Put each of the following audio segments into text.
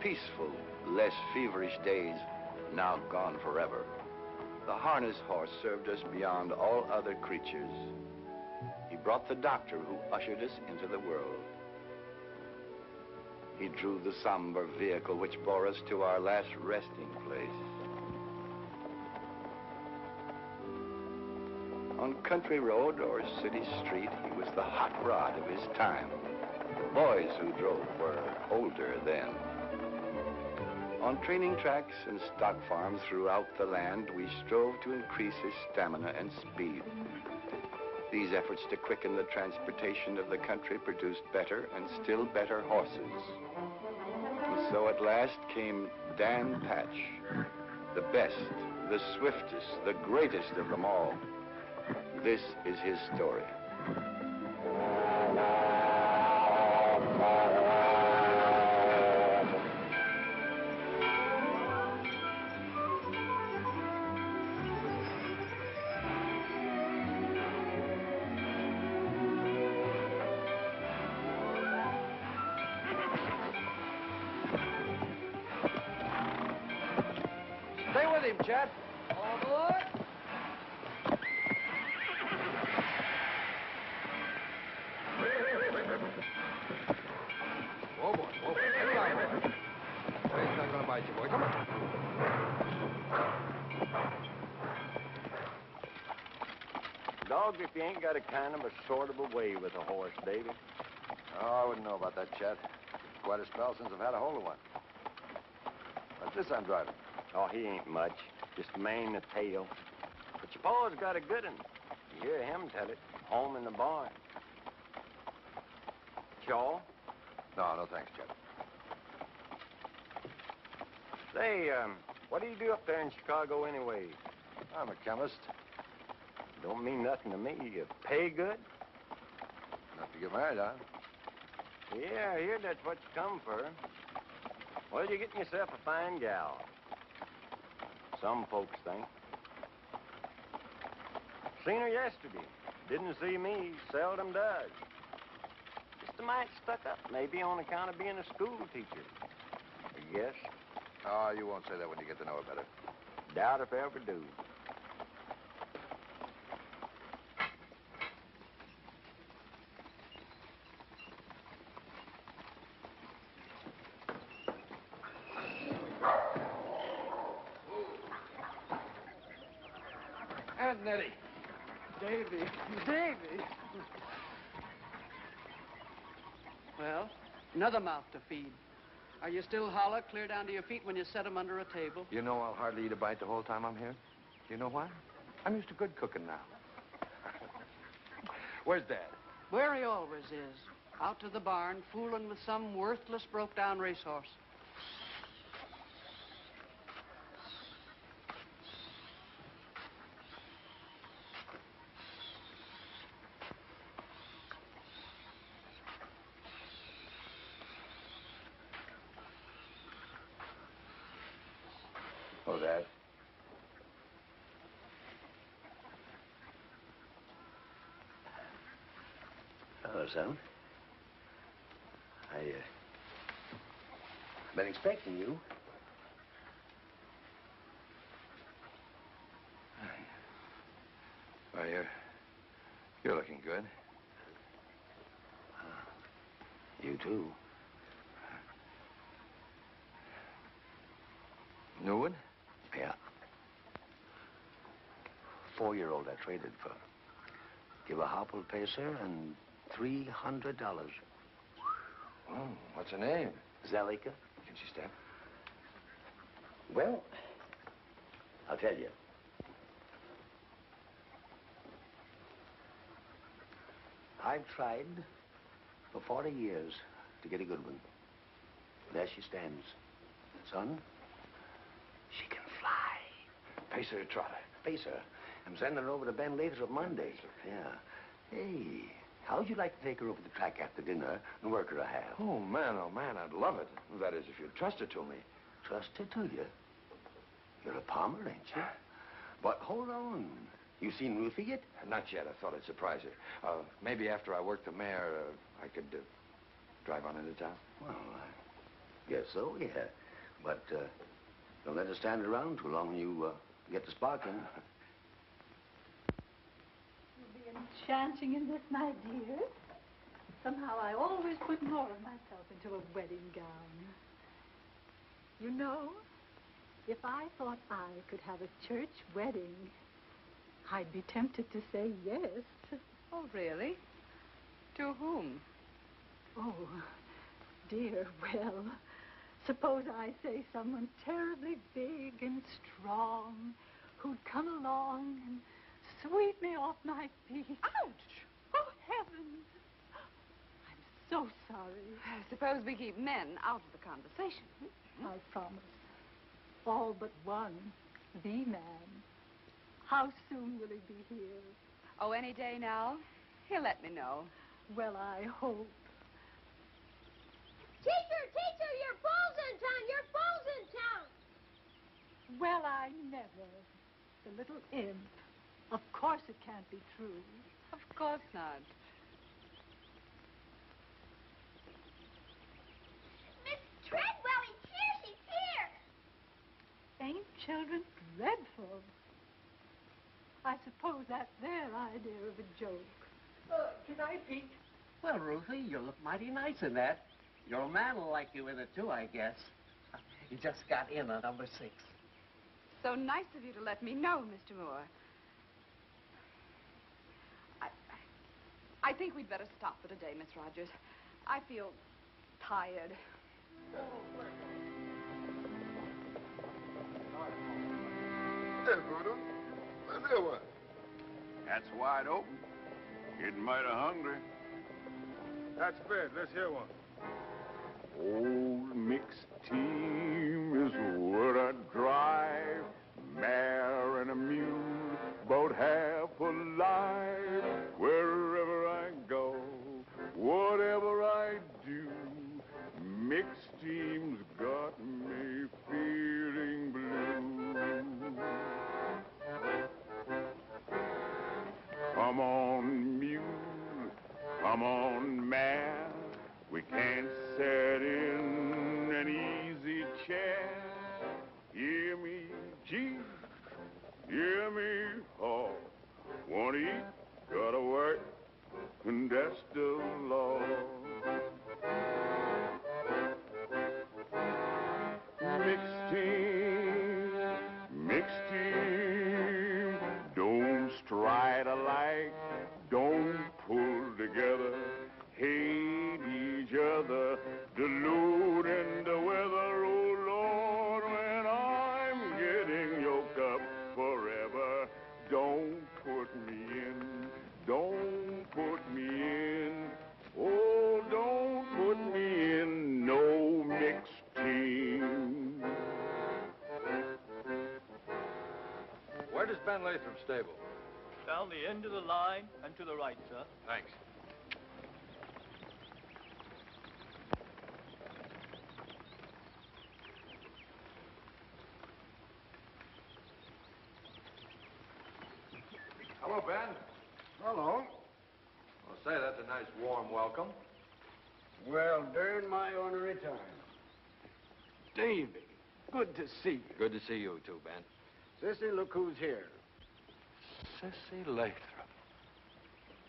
peaceful, less feverish days, now gone forever. The harness horse served us beyond all other creatures. He brought the doctor who ushered us into the world. He drew the somber vehicle which bore us to our last resting place. On country road or city street, he was the hot rod of his time. The boys who drove were older then. On training tracks and stock farms throughout the land, we strove to increase his stamina and speed. These efforts to quicken the transportation of the country produced better and still better horses. And so at last came Dan Patch, the best, the swiftest, the greatest of them all. This is his story. Stay with him, Chet. All aboard. Whoa, boy, whoa, boy. Sit down, boy. He's not gonna bite you, boy. Come on. Dogs, if you ain't got a kind of a sort of a way with a horse, Davy. Oh, I wouldn't know about that, Chet. Quite a spell since I've had a hold of one. What's this I'm driving? Oh, he ain't much. Just mane the tail. But your pa's got a good one. You hear him tell it. Home in the barn. Chaw? No, thanks, Chet. Say, what do you do up there in Chicago anyway? I'm a chemist. Don't mean nothing to me. You pay good? Enough to get married, huh? Yeah, I hear that's what you come for. Well, you're getting yourself a fine gal. Some folks think. Seen her yesterday. Didn't see me. Seldom does. Just a mite stuck up, maybe on account of being a school teacher. I guess. Oh, you won't say that when you get to know her better. Doubt if I ever do. And Netty. Davy. Davy. Well, another mouth to feed. Are you still hollow, clear down to your feet when you set 'em under a table? You know I'll hardly eat a bite the whole time I'm here. You know why? I'm used to good cooking now. Where's Dad? Where he always is. Out to the barn, fooling with some worthless, broke-down racehorse. Oh, Dad. Hello, son. Been expecting you. Well, you're looking good. You too. New one? Yeah. 4-year-old I traded for. Give a hopple pacer and $300. Oh, what's her name? Zalika. Can she step? Well, I'll tell you. I've tried for 40 years to get a good one. There she stands. Son, she can fly. Pacer or trotter? Pacer. I'm sending her over to Ben Lathrop Monday. Yeah. Hey, how'd you like to take her over the track after dinner and work her a half? Oh, man, I'd love it. That is, if you'd trust her to me. Trust her to you? You're a palmer, ain't you? But hold on. You seen Ruthie yet? Not yet. I thought I'd surprise her. Maybe after I work the mare, I could drive on into town. Well, Guess so, yeah. But don't let us stand around too long. You get to sparking. You'll be enchanting in this, my dear. Somehow I always put more of myself into a wedding gown. You know, if I thought I could have a church wedding, I'd be tempted to say yes. Oh, really? To whom? Oh, dear, well, suppose I say someone terribly big and strong who'd come along and sweep me off my feet. Ouch! Oh, heavens! I'm so sorry. Suppose we keep men out of the conversation. I promise. All but one, the man. How soon will he be here? Oh, any day now. He'll let me know. Well, I hope. Teacher, your bull's in town! Your bull's in town! Well, I never. The little imp. Of course it can't be true. Of course not. Miss Treadwell, he's here! She's here! Ain't children dreadful? I suppose that's their idea of a joke. Good night, Pete. Well, Ruthie, you look mighty nice in that. Your old man will like you in it, too, I guess. He just got in on number 6. So nice of you to let me know, Mr. Moore. I think we'd better stop for today, Miss Rogers. I feel tired. Hey, Voodoo. Let's hear one. That's wide open. Getting mighty hungry. That's fair. Let's hear one. Old mixed team is what I drive. Mare and a mule, about half alive. Wherever I go, whatever I do, mixed team's got me feeling blue. Come on, mule, come on, mare. We can't sit in an easy chair. Hear me, G, hear me, haw. Wanna eat, gotta work, and that's the law. Mixed team, don't stride alike, don't pull together, hate each other, diluting the weather, oh Lord, when I'm getting yoked up forever, don't put me in, don't put me in, oh, don't put me in no mixed team. Where does Ben Lathrop stable? Down the end of the line and to the right, sir. Thanks. Hello, Ben. Hello. I'll say that's a nice warm welcome. Well, during my ornery time. Davy, good to see you. Good to see you, too, Ben. Cissy, look who's here. Cissy Lathrop.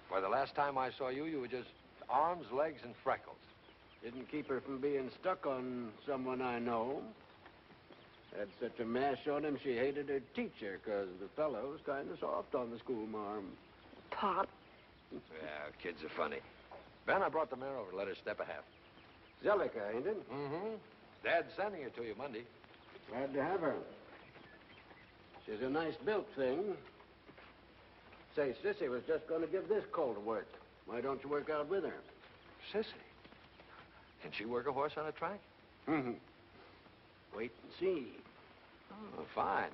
Why, the last time I saw you, you were just arms, legs, and freckles. Didn't keep her from being stuck on someone I know. Had such a mash on him, she hated her teacher, because the fellow was kind of soft on the schoolmarm. Pop. Yeah, kids are funny. Ben, I brought the mare over to let her step a half. Zellica, ain't it? Mm-hmm. Dad's sending her to you Monday. Glad to have her. She's a nice built thing. Say, Cissy was just going to give this colt a work. Why don't you work out with her? Cissy? Can she work a horse on a track? Mm-hmm. Wait and see. Oh, fine.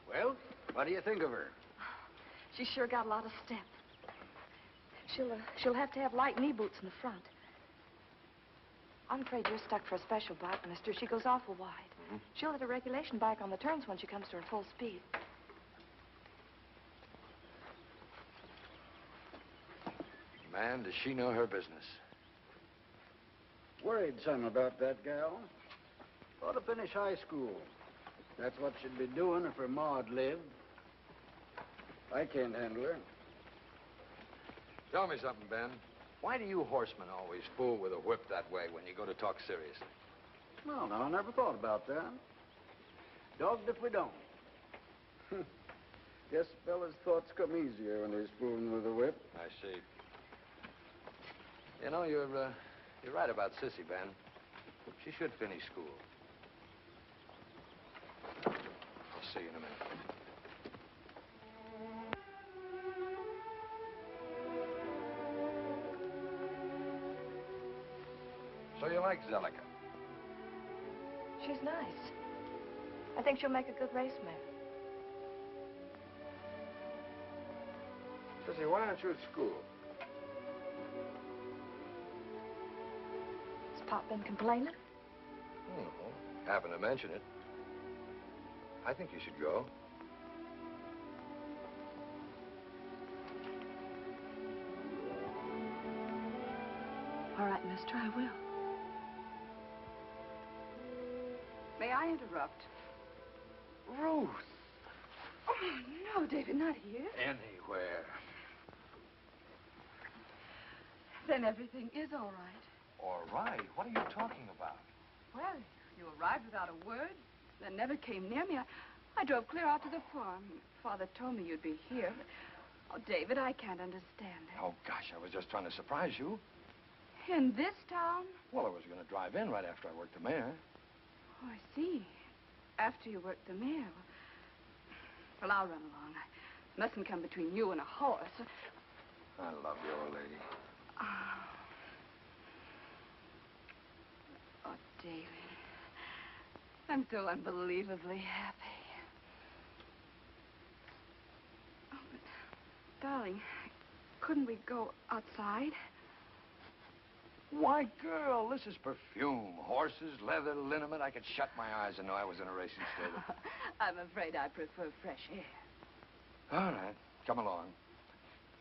Well, what do you think of her? She's sure got a lot of step. She'll have to have light knee boots in the front. I'm afraid you're stuck for a special bike, mister. She goes awful wide. Mm-hmm. She'll hit a regulation bike on the turns when she comes to her full speed. Man, does she know her business. Worried some about that gal. Ought to finish high school. That's what she'd be doing if her ma'd lived. I can't handle her. Tell me something, Ben. Why do you horsemen always fool with a whip that way when you go to talk seriously? Well, no, I never thought about that. Dogged if we don't. Guess fellas' thoughts come easier when they're fooling with a whip. I see. You know, you're right about Cissy, Ben. She should finish school. I'll see you in a minute. So you like Zellica? She's nice. I think she'll make a good race mare. Cissy, why aren't you at school? Has Pop been complaining? No, happened to mention it. I think you should go. All right, mister, I will. May I interrupt? Ruth! Oh, no, David, not here. Anywhere. Then everything is all right. All right? What are you talking about? Well, you arrived without a word, then never came near me. I drove clear out to the farm. Father told me you'd be here. But, oh, David, I can't understand it. Oh, gosh, I was just trying to surprise you. In this town? Well, I was going to drive in right after I worked the mare. Oh, I see. After you worked the mare. Well, I'll run along. I mustn't come between you and a horse. I love you, old lady. Oh, David. I'm so unbelievably happy. Oh, but, darling, couldn't we go outside? Why, girl, this is perfume. Horses, leather, liniment. I could shut my eyes and know I was in a racing stable. I'm afraid I prefer fresh air. All right. Come along,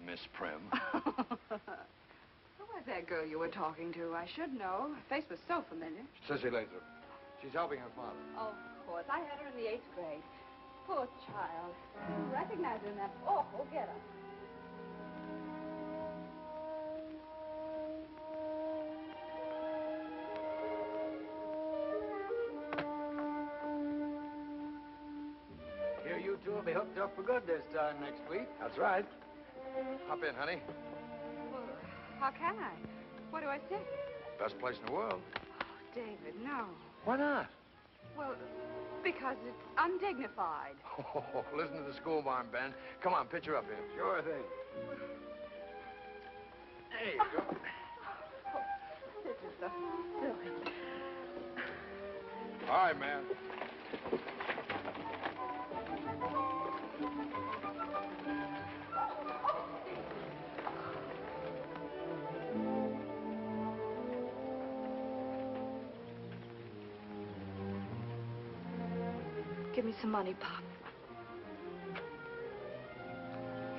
Miss Prim. Who was that girl you were talking to? I should know. Her face was so familiar. Cissy Lathrop. She's helping her father. Oh, of course. I had her in the 8th grade. Poor child. You recognize her in that awful getup. Two will be hooked up for good this time next week. That's right. Hop in, honey. Well, how can I? What do I say? Best place in the world. Oh, David, no. Why not? Well, because it's undignified. Oh, listen to the school barn, Ben. Come on, pitch her up here. Sure thing. There you go. Oh, this is so silly. All right, man. Give me some money, Pop.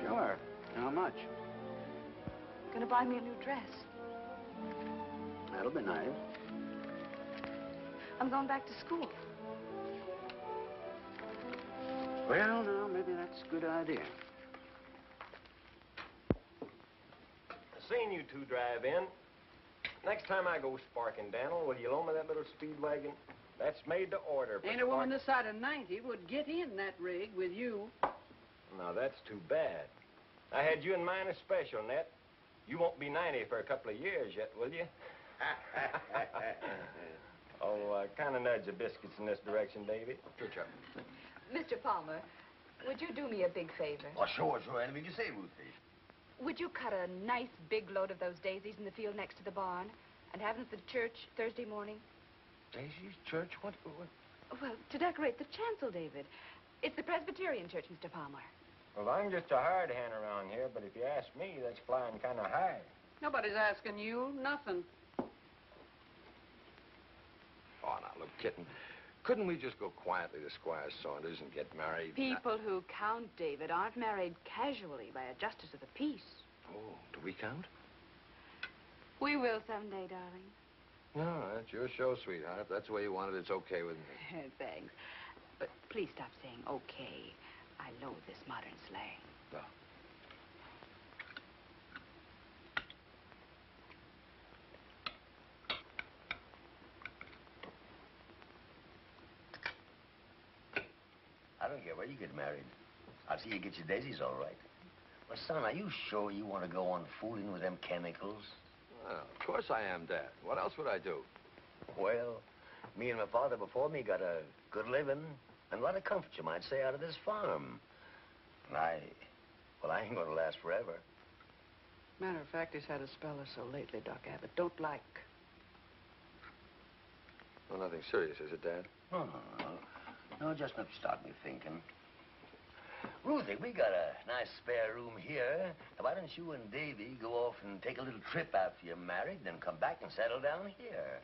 Sure. How much? Gonna buy me a new dress. That'll be nice. I'm going back to school. Well, now, maybe that's a good idea. I seen you two drive in. Next time I go sparking, Daniel, will you loan me that little speed wagon? That's made to order. Ain't a woman this side of 90 would get in that rig with you. Now, that's too bad. I had you in mind especial, Net. You won't be 90 for a couple of years yet, will you? Oh, kind of nudge the biscuits in this direction, Davy. Sure, Chuck. Mr. Palmer, would you do me a big favor? Oh, sure. Anything you say, Ruthie. Would you cut a nice big load of those daisies in the field next to the barn and have them for the church Thursday morning? Daisy's church? What? Well, to decorate the chancel, David. It's the Presbyterian church, Mr. Palmer. Well, I'm just a hard hand around here, but if you ask me, that's flying kind of high. Nobody's asking you nothing. Oh, now, look, kitten. Couldn't we just go quietly to Squire Saunders and get married? People who count, David, aren't married casually by a justice of the peace. Oh, do we count? We will someday, darling. No, that's your show, sweetheart. If that's the way you want it, it's okay with me. Thanks. But please stop saying okay. I loathe this modern slang. No. I don't care where you get married. I'll see you get your daisies all right. Well, son, are you sure you want to go on fooling with them chemicals? Well, of course I am, Dad. What else would I do? Well, me and my father before me got a good living and a lot of comfort, you might say, out of this farm. And I ain't gonna last forever. Matter of fact, he's had a spell or so lately, Doc Abbott. Don't like. Well, nothing serious, is it, Dad? No. No, just enough to start me thinking. Ruthie, we got a nice spare room here. Why don't you and Davy go off and take a little trip after you're married, then come back and settle down here?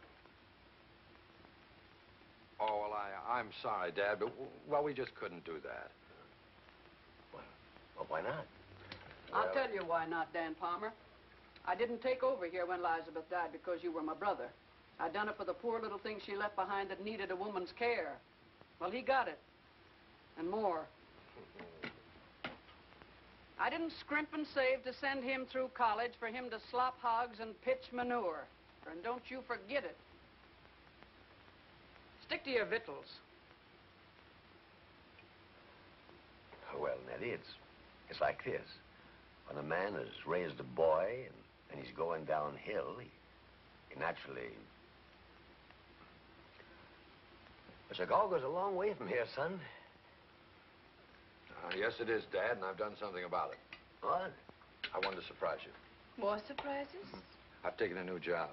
Oh, well, I'm sorry, Dad, but, well, we just couldn't do that. Well, why not? I'll tell you why not, Dan Palmer. I didn't take over here when Elizabeth died because you were my brother. I done it for the poor little thing she left behind that needed a woman's care. Well, he got it. And more. I didn't scrimp and save to send him through college for him to slop hogs and pitch manure. And don't you forget it. Stick to your victuals. Well, Nettie, it's like this. When a man has raised a boy and he's going downhill, he naturally... But Chicago goes a long way from here, son. Yes, it is, Dad, and I've done something about it. What? I wanted to surprise you. More surprises? I've taken a new job.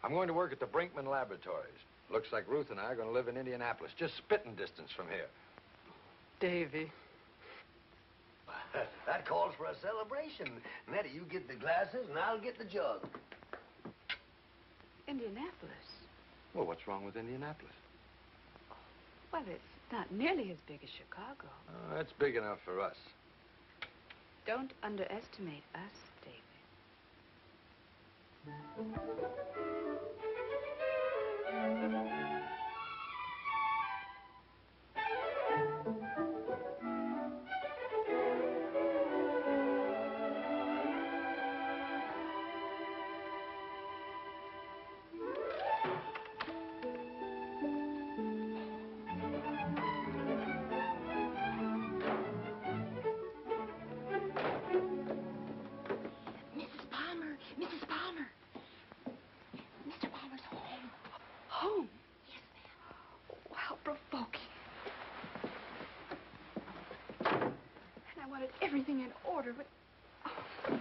I'm going to work at the Brinkman Laboratories. Looks like Ruth and I are going to live in Indianapolis, just spitting distance from here. Davy. That calls for a celebration. Nettie, you get the glasses, and I'll get the jug. Indianapolis? Well, what's wrong with Indianapolis? Well, it's not nearly as big as Chicago. Oh, that's big enough for us. Don't underestimate us, David. Everything in order, but... Oh. Not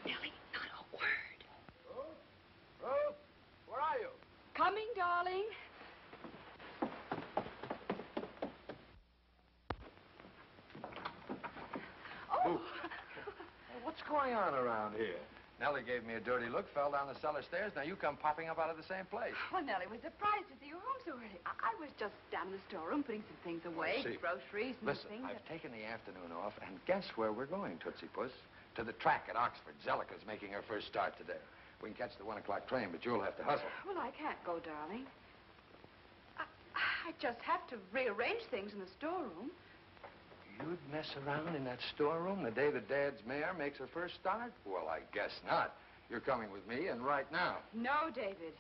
Nellie, not a word. Ruth, where are you? Coming, darling. Oh! Hey, what's going on around here? Nellie gave me a dirty look, fell down the cellar stairs. Now you come popping up out of the same place. Well, Nellie was surprised to see you home so early. I was just down in the storeroom putting some things away, groceries and Listen, things. I've taken the afternoon off, and guess where we're going, Tootsie Puss? To the track at Oxford. Zellica's making her first start today. We can catch the 1 o'clock train, but you'll have to hustle. Well, I can't go, darling. I just have to rearrange things in the storeroom. You'd mess around in that storeroom the day that Dad's mare makes her first start? Well, I guess not. You're coming with me, and right now. No, David.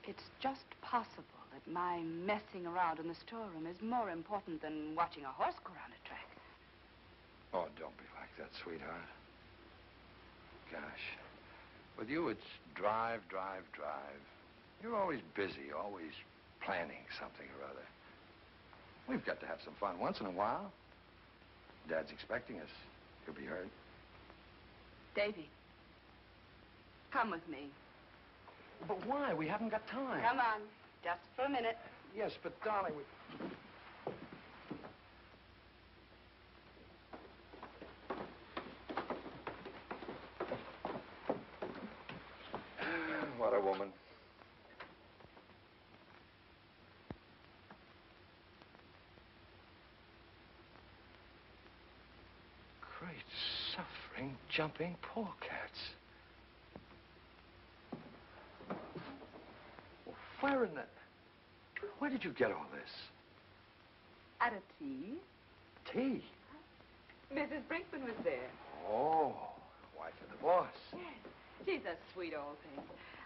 It's just possible that my messing around in the storeroom is more important than watching a horse go around a track. Oh, don't be like that, sweetheart. Gosh. With you, it's drive, drive, drive. You're always busy, always planning something or other. We've got to have some fun once in a while. Dad's expecting us. He'll be hurt. Davy, come with me. But why? We haven't got time. Come on, just for a minute. Yes, but darling, we... What a woman. Great suffering, jumping polecats. Where in the... Where did you get all this? At a tea. Tea? Mrs. Brinkman was there. Oh, wife of the boss. Yes, she's a sweet old thing.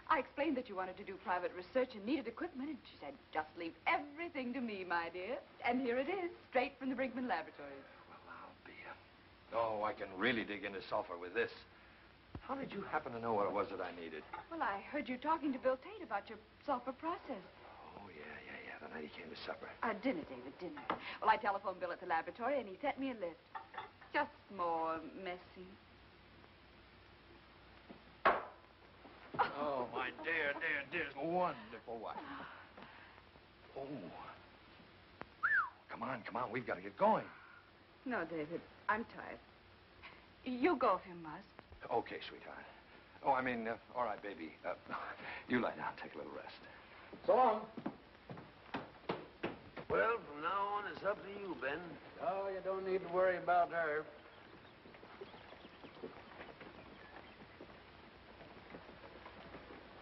I explained that you wanted to do private research and needed equipment, and she said, just leave everything to me, my dear. And here it is, straight from the Brinkman Laboratories. Well, I'll be a... Oh, I can really dig into sulfur with this. How did you happen to know what it was that I needed? Well, I heard you talking to Bill Tate about your sulfur process. Oh, yeah. The night he came to supper. Dinner, David, dinner. Well, I telephoned Bill at the laboratory, and he sent me a list. Just more messy. Oh, my dear. Wonderful wife. Oh. Come on. We've got to get going. No, David, I'm tired. You go if you must. Okay, sweetheart. Oh, I mean, all right, baby. You lie down, take a little rest. So long. Well, from now on, it's up to you, Ben. Oh, you don't need to worry about her.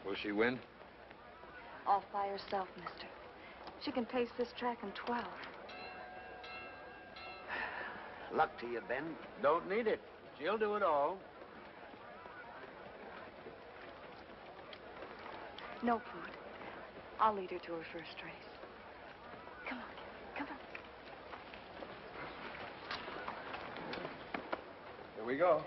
Will she win? Off by herself, mister. She can pace this track in 12. Luck to you, Ben. Don't need it. She'll do it all. No, Pete. I'll lead her to her first race. Come on, come on. Here we go.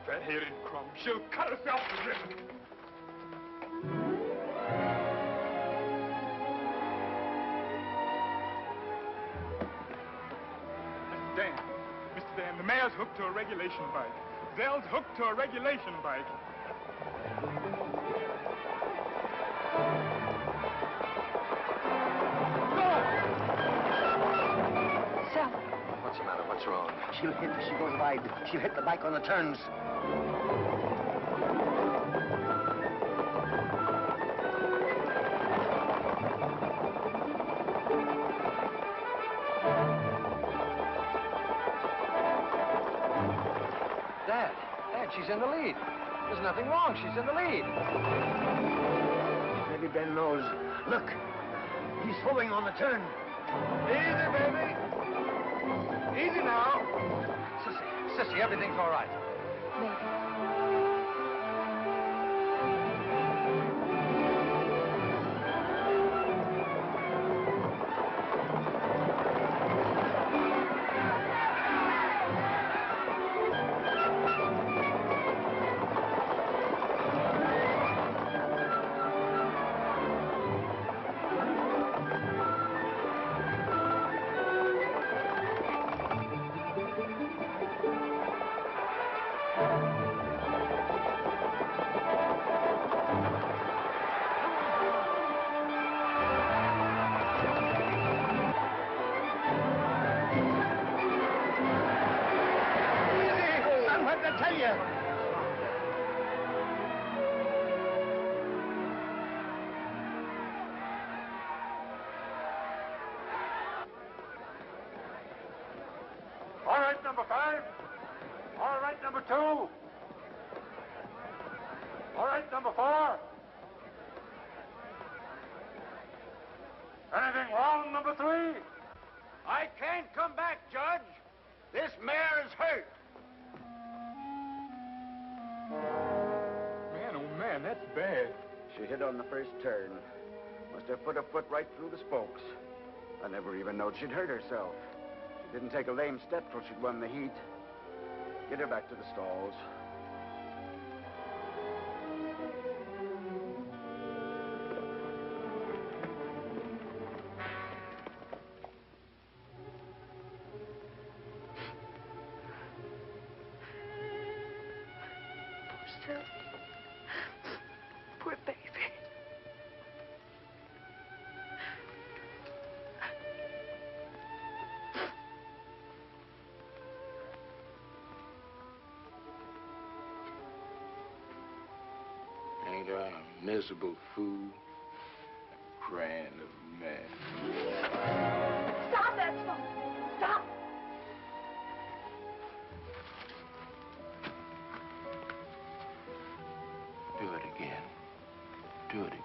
Fat-headed crumb. She'll cut herself to ribbons. Mr. Dan, the mare's hooked to a regulation bike. Zell's hooked to a regulation bike. What's the matter? What's wrong? She'll hit as she goes wide. She'll hit the bike on the turns. Dad, she's in the lead. There's nothing wrong. She's in the lead. Maybe Ben knows. Look, he's slowing on the turn. Easy, baby. Easy now. Cissy, everything's all right. Maybe. All right, number 5. All right, number 2. All right, number 4. Anything wrong, number 3? I can't come back, Judge. This mare is hurt. That's bad. She hit on the first turn. Must have put a foot right through the spokes. I never even knowed she'd hurt herself. She didn't take a lame step till she'd won the heat. Get her back to the stalls. Poor baby. Ain't I a miserable fool? Grand of man. Stop that smoke! Stop! Do it again. Do it again.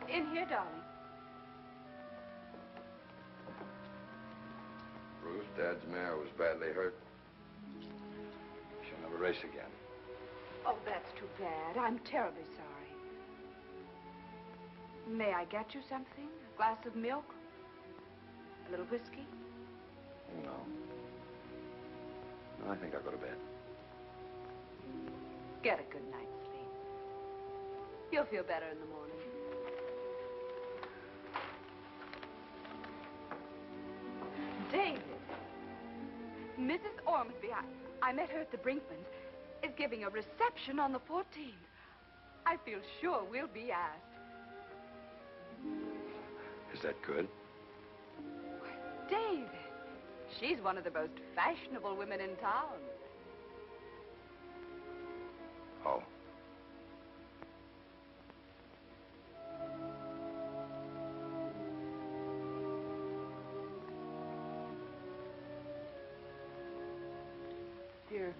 In here, darling. Ruth, Dad's mare was badly hurt. She'll never race again. Oh, that's too bad. I'm terribly sorry. May I get you something? A glass of milk? A little whiskey? No. No, I think I'll go to bed. Get a good night's sleep. You'll feel better in the morning. David. Mrs. Ormsby, I met her at the Brinkmans, is giving a reception on the 14th. I feel sure we'll be asked. Is that good? David, she's one of the most fashionable women in town. Oh. Here,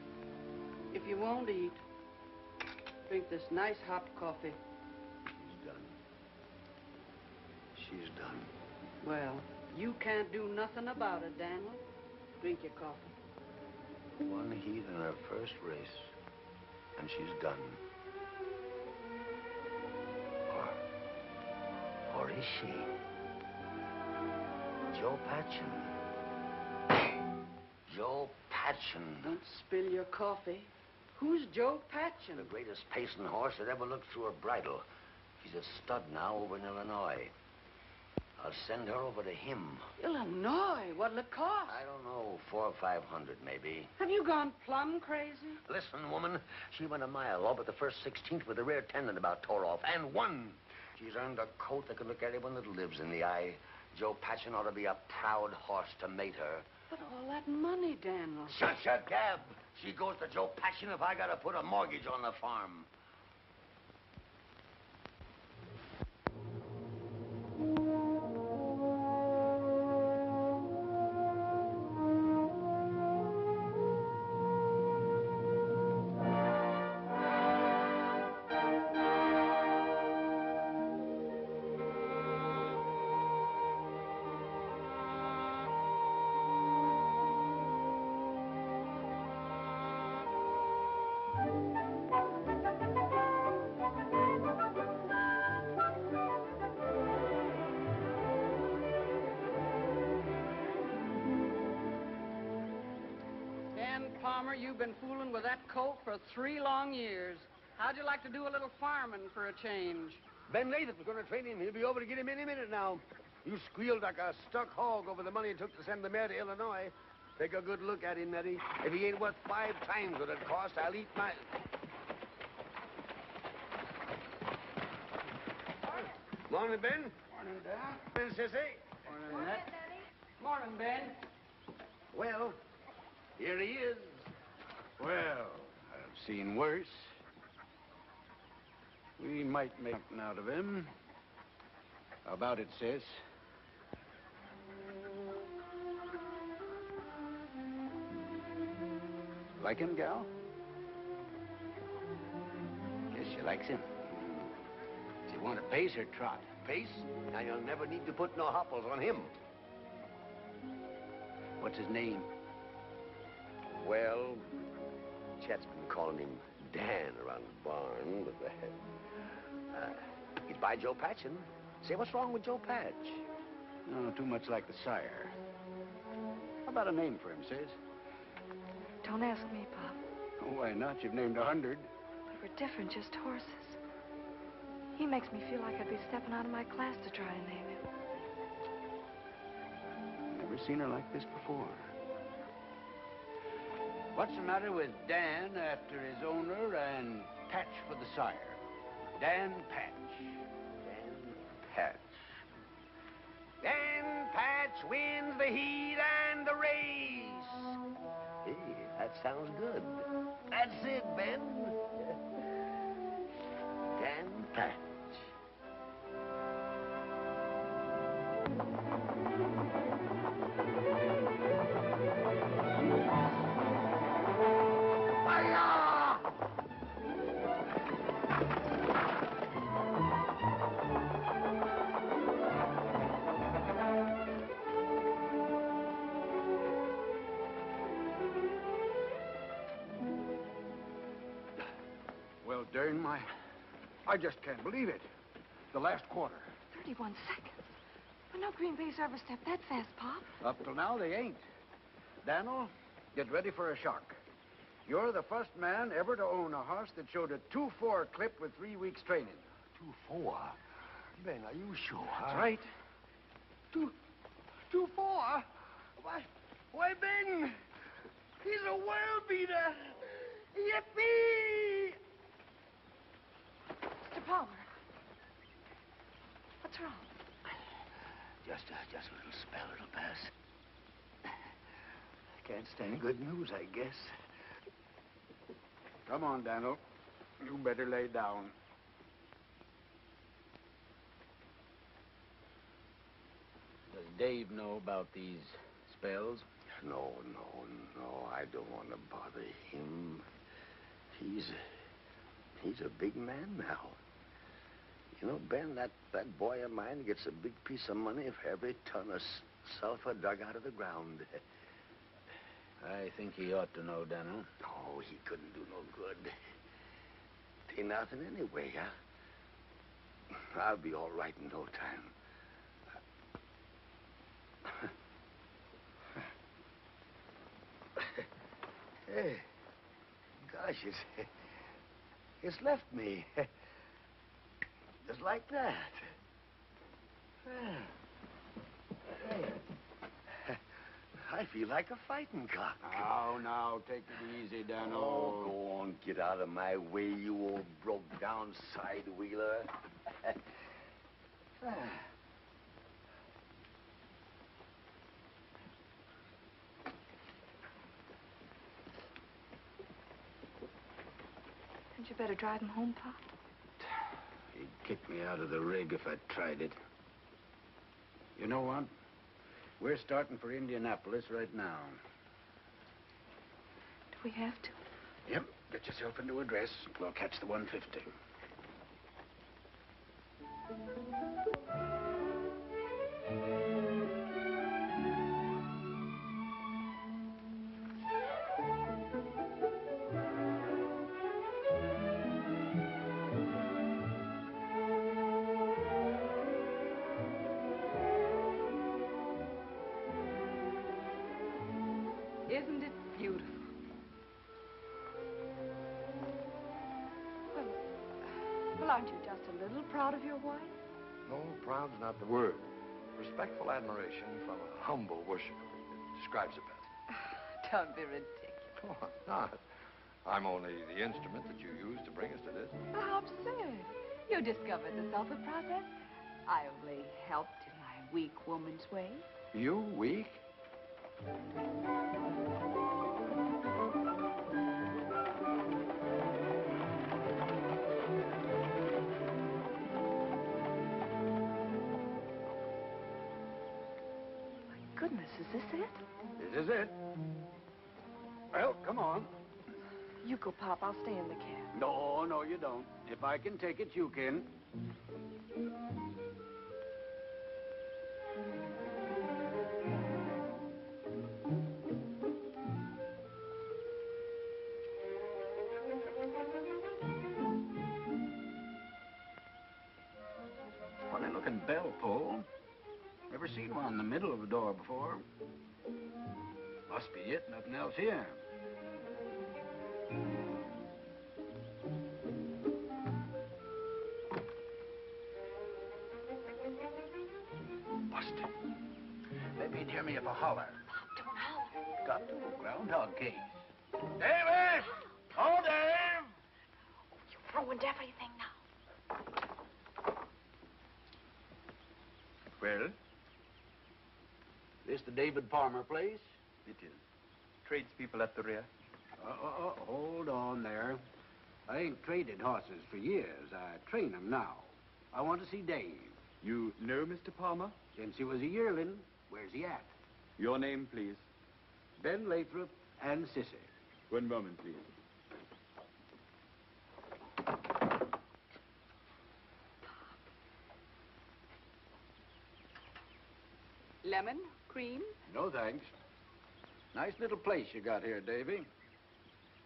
if you won't eat, drink this nice hot coffee. She's done. She's done. Well, you can't do nothing about it, Daniel. Drink your coffee. One heat in her first race, and she's done. Or is she? Joe Patchen. Joe Patchen. Don't spill your coffee. Who's Joe Patchen? The greatest pacing horse that ever looked through a bridle. He's a stud now over in Illinois. I'll send her over to him. Illinois? What'll it cost? I don't know, 400 or 500 maybe. Have you gone plumb crazy? Listen, woman, she went a mile all but the first 16th with a rear tendon about tore off, and won. She's earned a coat that can look anyone that lives in the eye. Joe Patchen ought to be a proud horse to mate her. But all that money, Daniel. Shut your gab. She goes to Joe Patchen if I gotta put a mortgage on the farm. You've been fooling with that colt for 3 long years. How'd you like to do a little farming for a change? Ben Lathrop's going to train him. He'll be over to get him any minute now. You squealed like a stuck hog over the money it took to send the mare to Illinois. Take a good look at him, Netty. If he ain't worth 5 times what it cost, I'll eat my... Morning, Ben. Morning, Dad. Ben, Cissy. Morning, Net. Morning, Ben. Well, here he is. Well, I've seen worse. We might make something out of him. How about it, Sis? Like him, gal? Guess she likes him. Does he want a pace or trot? pace, and you'll never need to put no hopples on him. What's his name? Well, Chet's been calling him Dan around the barn, but he's by Joe Patchen. Say, what's wrong with Joe Patch? No, too much like the sire. How about a name for him, Sis? Don't ask me, Pop. Oh, why not? You've named 100. But we're different, just horses. He makes me feel like I'd be stepping out of my class to try and name him. Never seen her like this before. What's the matter with Dan after his owner and Patch for the sire? Dan Patch. Dan Patch. Dan Patch wins the heat and the race. Hey, that sounds good. That's it, Ben. Dan Patch. Well, darn I just can't believe it. The last quarter. 31 seconds. But no Green Bay's ever stepped that fast, Pop. Up till now, they ain't. Daniel, get ready for a shock. You're the first man ever to own a horse that showed a 2-4 clip with 3 weeks training. 2-4? Ben, are you sure? That's right. 2-4? Why, Ben, he's a world beater. Yippee! Mr. Palmer. What's wrong? Just a little spell. It'll pass. Can't stand good news, I guess. Come on, Daniel. You better lay down. Does Dave know about these spells? No. I don't want to bother him. He's a big man now. You know, Ben, that boy of mine gets a big piece of money for every ton of sulfur dug out of the ground. I think he ought to know, Daniel. Oh, he couldn't do no good. It ain't nothing anyway, huh? I'll be all right in no time. Hey, gosh, it's left me. Just like that. Hey, I feel like a fighting cock. Now, take it easy, Daniel. Oh, go on, get out of my way, you old broke-down side-wheeler. Hadn't you better drive him home, Pop? He'd kick me out of the rig if I tried it. You know what? We're starting for Indianapolis right now. Do we have to? Yep. Get yourself into a dress. We'll catch the 150. Isn't it beautiful? Well, aren't you just a little proud of your wife? No, proud's not the word. Respectful admiration from a humble worshiper. It describes it best. Don't be ridiculous. Oh, I'm not. I'm only the instrument that you used to bring us to this. How absurd. You discovered the sulfur process. I only helped in my weak woman's way. You weak? Goodness, is this it? This is it. Well, come on. You go, Pop. I'll stay in the cab. No, you don't. If I can take it, you can. Funny looking bell pull. Never seen one in the middle of the door before. Must be it, nothing else here. Busted. Maybe he'd hear me if I holler. Don't holler. Got to. Groundhog case. David! Oh, Dave! You ruined everything now. Well? This the David Palmer place? It is. Tradespeople at the rear. Hold on there. I ain't traded horses for years. I train them now. I want to see Dave. You know Mr. Palmer? Since he was a yearling. Where's he at? Your name, please. Ben Lathrop and Cissy. One moment, please. Lemon, cream? No, thanks. Nice little place you got here, Davy.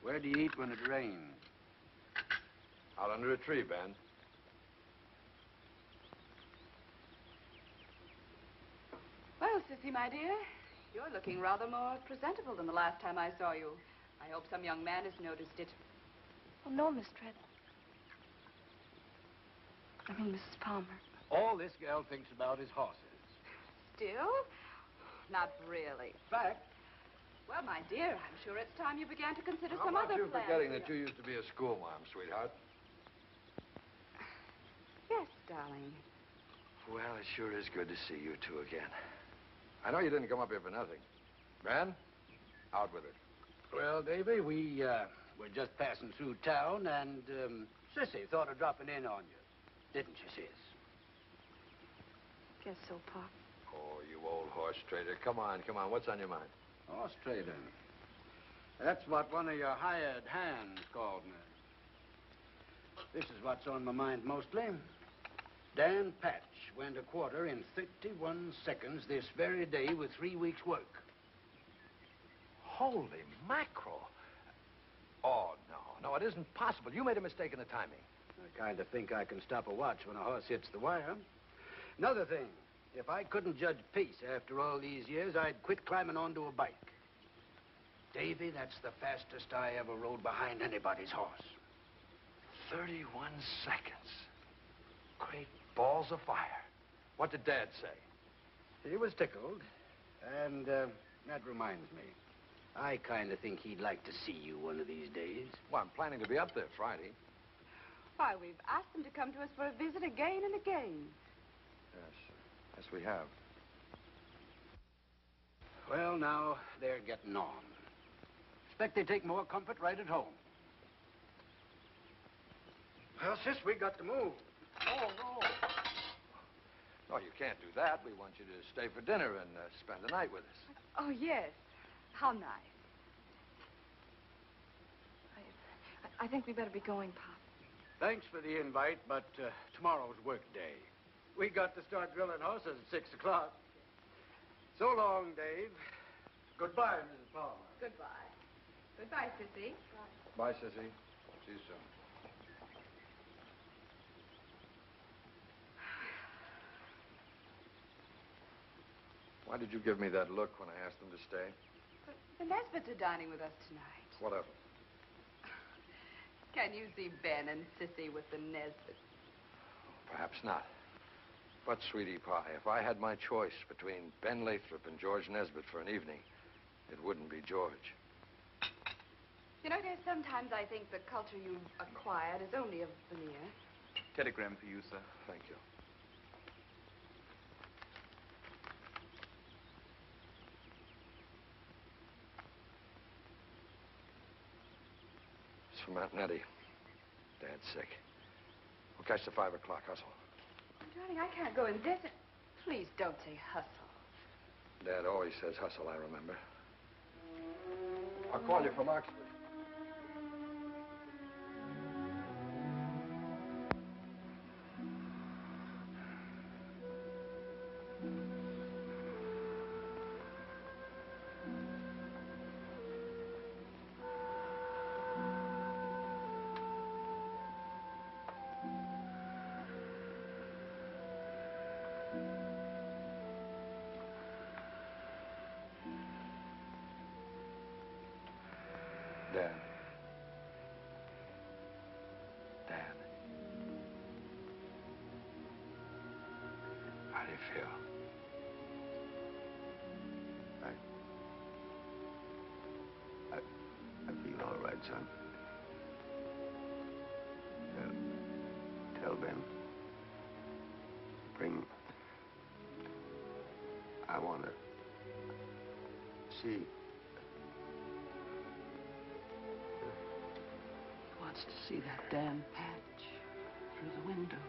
Where do you eat when it rains? Out under a tree, Ben. Well, Cissy, my dear, you're looking rather more presentable than the last time I saw you. I hope some young man has noticed it. Oh, no, Miss Treadwell. I mean, Mrs. Palmer. All this gal thinks about is horses. Still? Not really. Fact. Well, my dear, I'm sure it's time you began to consider How some about other you plans. forgetting that you used to be a schoolma'am, sweetheart? Yes, darling. Well, it sure is good to see you two again. I know you didn't come up here for nothing. Ben, out with it. Well, Davy, we were just passing through town, and Cissy thought of dropping in on you. Didn't you, Sis? Guess so, Pop. Oh, you old horse trader. Come on, come on. What's on your mind? Horse trading. That's what one of your hired hands called me. This is what's on my mind mostly. Dan Patch went a quarter in 31 seconds this very day with 3 weeks' work. Holy mackerel. Oh, no, it isn't possible. You made a mistake in the timing. I kind of think I can stop a watch when a horse hits the wire. Another thing, if I couldn't judge pace after all these years, I'd quit climbing onto a bike. Davy, that's the fastest I ever rode behind anybody's horse. 31 seconds. Great balls of fire. What did Dad say? He was tickled. And that reminds me. I kind of think he'd like to see you one of these days. Well, I'm planning to be up there Friday. Why, we've asked them to come to us for a visit again and again. Yes, we have. Well, now, they're getting on. Expect they take more comfort right at home. Well, sis, we got to move. Oh, no. No, you can't do that. We want you to stay for dinner and spend the night with us. Oh, yes. How nice. I think we better be going, Pop. Thanks for the invite, but tomorrow's work day. We got to start drilling horses at 6 o'clock. So long, Dave. Goodbye, Mrs. Palmer. Goodbye. Goodbye, Cissy. Bye, Cissy. See you soon. Why did you give me that look when I asked them to stay? The Nesbits are dining with us tonight. What of it? Can you see Ben and Cissy with the Nesbits? Perhaps not. But, sweetie pie, if I had my choice between Ben Lathrop and George Nesbit for an evening, it wouldn't be George. You know, dear, sometimes I think the culture you've acquired is only a veneer. Telegram for you, sir. Thank you. It's from Aunt Netty. Dad's sick. We'll catch the 5 o'clock hustle. Darling, I can't go in this. Please don't say hustle. Dad always says hustle, I remember. I'll call you from Oxford. feel? I feel all right, son. Tell Ben. Bring... I want to see... He wants to see that Dan Patch through the window.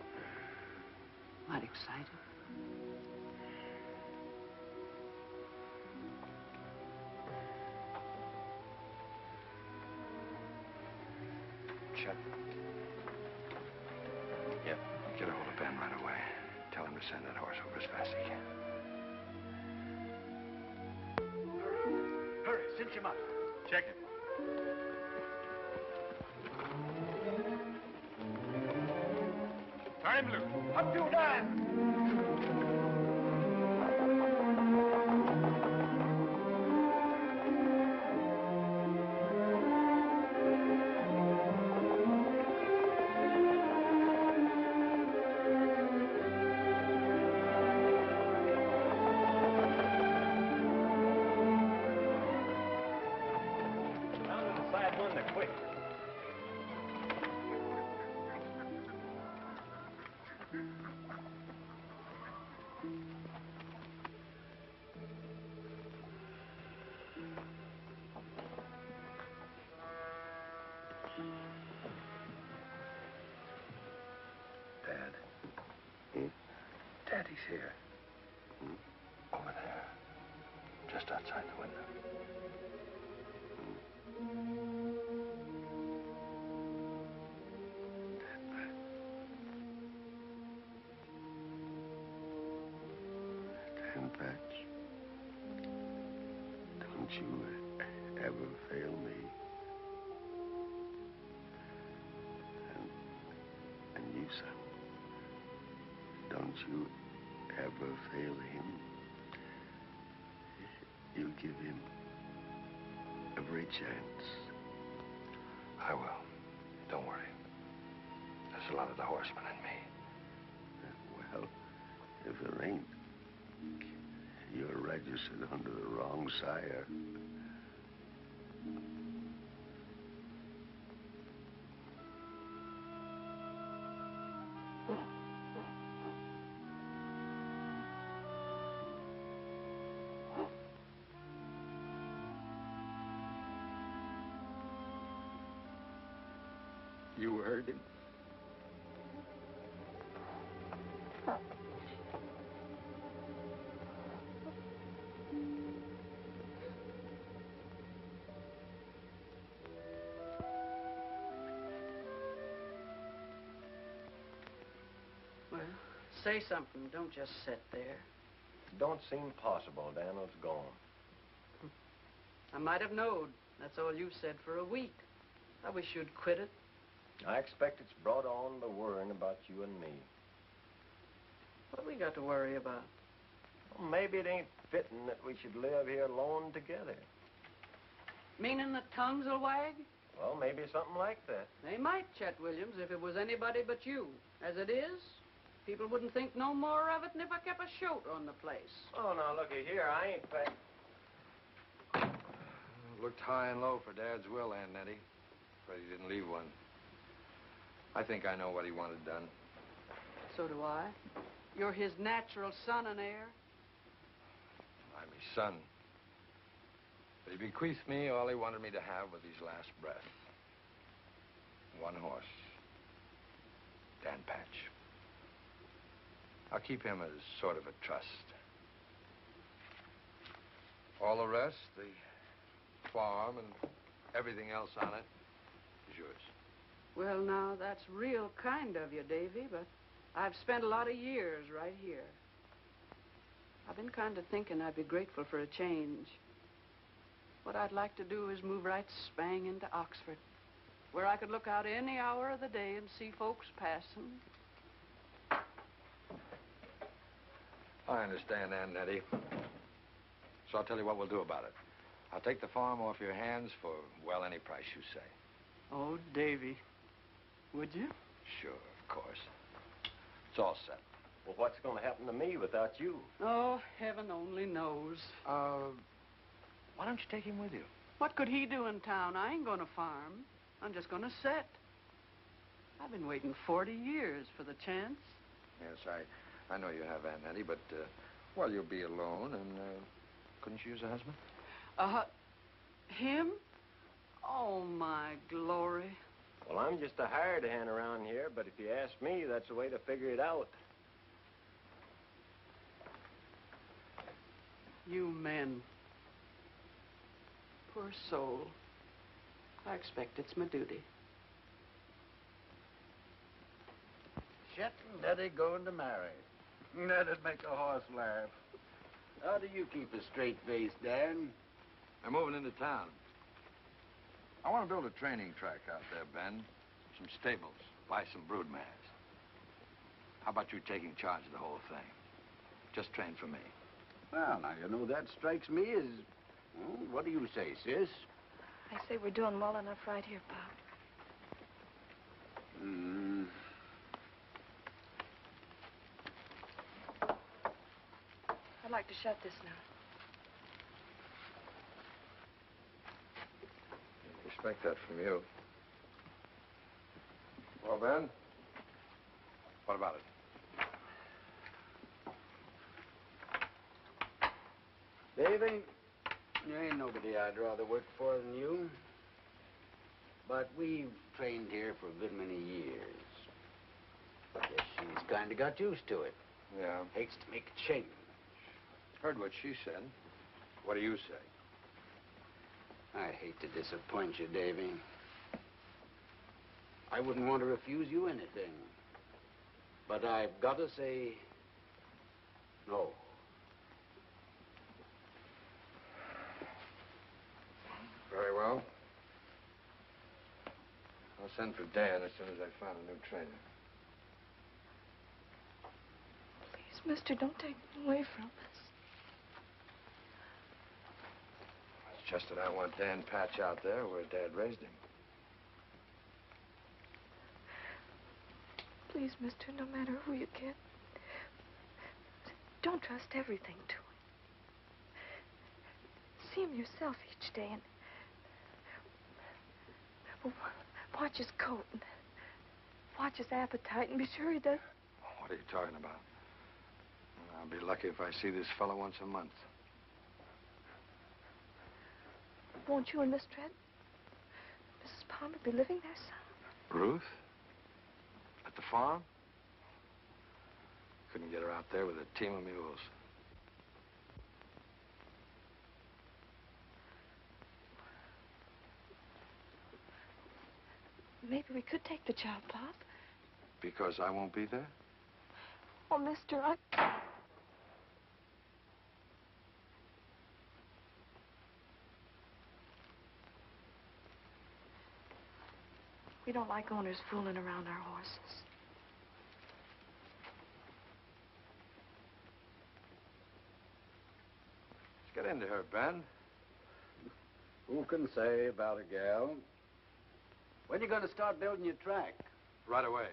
Might excite him. Chet. Yep. Get a hold of Ben right away. Tell him to send that horse over as fast as he can. Hurry, cinch him up. Check it. Turn him loose. Up you, Dan! Daddy's here. Over there. Just outside the window. Dan Patch, don't you ever fail me. And you, son, don't you ever fail him. You give him every chance. I will. Don't worry. There's a lot of the horseman in me. Well, if there ain't, you're registered under the wrong sire. You heard him. Well, say something. Don't just sit there. Don't seem possible. Daniel's gone. I might have knowed. That's all you said for a week. I wish you'd quit it. I expect it's brought on by worrying about you and me. What we got to worry about? Well, maybe it ain't fitting that we should live here alone together. Meaning the tongues will wag? Well, maybe something like that. They might, Chet Williams, if it was anybody but you. As it is, people wouldn't think no more of it than if I kept a shoat on the place. Oh, now, looky here. I ain't paying. Looked high and low for Dad's will, Aunt Netty. But he didn't leave one. I think I know what he wanted done. So do I. You're his natural son and heir. I'm his son. But he bequeathed me all he wanted me to have with his last breath. One horse. Dan Patch. I'll keep him as sort of a trust. All the rest, the farm and everything else on it, is yours. Well, now, that's real kind of you, Davy, but I've spent a lot of years right here. I've been kind of thinking I'd be grateful for a change. What I'd like to do is move right spang into Oxford, where I could look out any hour of the day and see folks passing. I understand, Aunt Netty. So I'll tell you what we'll do about it. I'll take the farm off your hands for, well, any price you say. Oh, Davy. Would you? Sure, of course. It's all set. Well, what's going to happen to me without you? Oh, heaven only knows. Why don't you take him with you? What could he do in town? I ain't gonna farm. I'm just gonna sit. I've been waiting 40 years for the chance. Yes, I know you have, Aunt Nettie, but, well, you'll be alone, and, couldn't you use a husband? Him? Oh, my glory. Well, I'm just a hired hand around here, but if you ask me, that's the way to figure it out. You men. Poor soul. I expect it's my duty. Chet and Netty going to marry. That'd make a horse laugh. How do you keep a straight face, Dan? I'm moving into town. I want to build a training track out there, Ben. Some stables, buy some brood mares. How about you taking charge of the whole thing? Just train for me. Well, now, you know, that strikes me as... Well, what do you say, sis? I say we're doing well enough right here, Pop. I'd like to shut this now. Expect that from you. Well, Ben, what about it? Davy, you ain't nobody I'd rather work for than you. But we've trained here for a good many years. Guess she's kind of got used to it. Yeah. Takes to make a change. Heard what she said. What do you say? I hate to disappoint you, Davy. I wouldn't want to refuse you anything. But I've got to say no. Very well. I'll send for Dan as soon as I find a new trainer. Please, mister, don't take him away from us. It's just that I want Dan Patch out there where Dad raised him. Please, mister, no matter who you get, don't trust everything to him. See him yourself each day and watch his coat and watch his appetite and be sure he does. What are you talking about? I'll be lucky if I see this fellow once a month. Won't you and Miss Tread, Mrs. Palmer, be living there, son? Ruth? At the farm? Couldn't get her out there with a team of mules. Maybe we could take the child, Pop. Because I won't be there? Oh, mister, We don't like owners fooling around our horses. Let's get into her, Ben. Who can say about a gal? When you going to start building your track? Right away.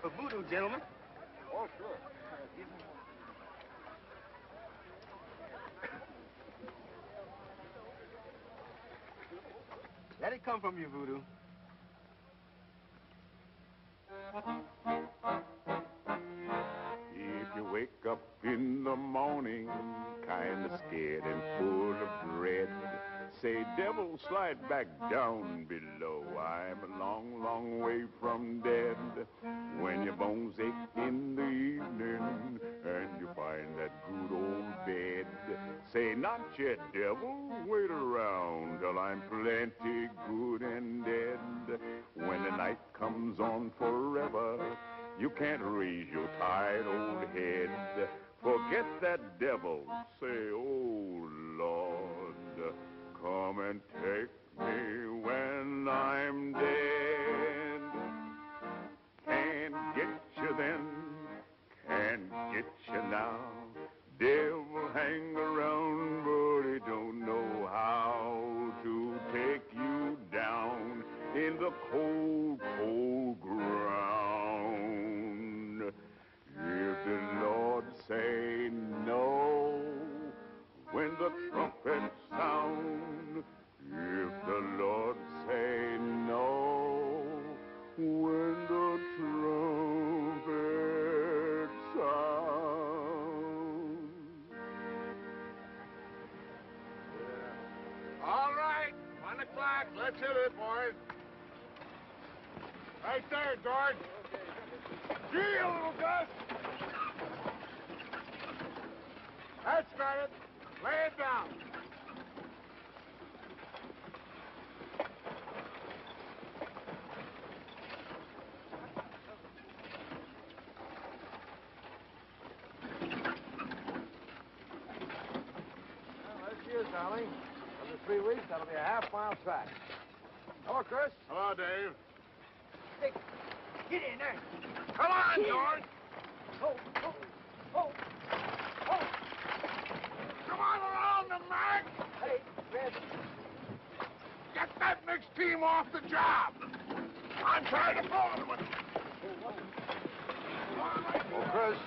A Voodoo, gentlemen. Oh, sure. Let it come from you, Voodoo. If you wake up in the morning, kinda scared and full of dread, say, devil, slide back down below. I'm a long, long way from dead. When your bones ache in the evening and you find that good old bed, say, not yet, devil, wait around till I'm plenty good and dead. When the night comes on forever, you can't raise your tired old head. Forget that devil, say, oh, Lord, come and take me when I'm dead. Can't get you then, can't get you now. Devil hang around, but he don't Let's hit it, boys. Right there, George. Gee, a little Gus. That's got it. Lay it down. Darling. Under 3 weeks, that'll be a half-mile track. Hello, Chris. Hello, Dave. Hey, get in there. Come on, George. Oh. Come on around the mark. Hey, Red. Get that mixed team off the job. I'm trying to pull them with it. Oh, Chris.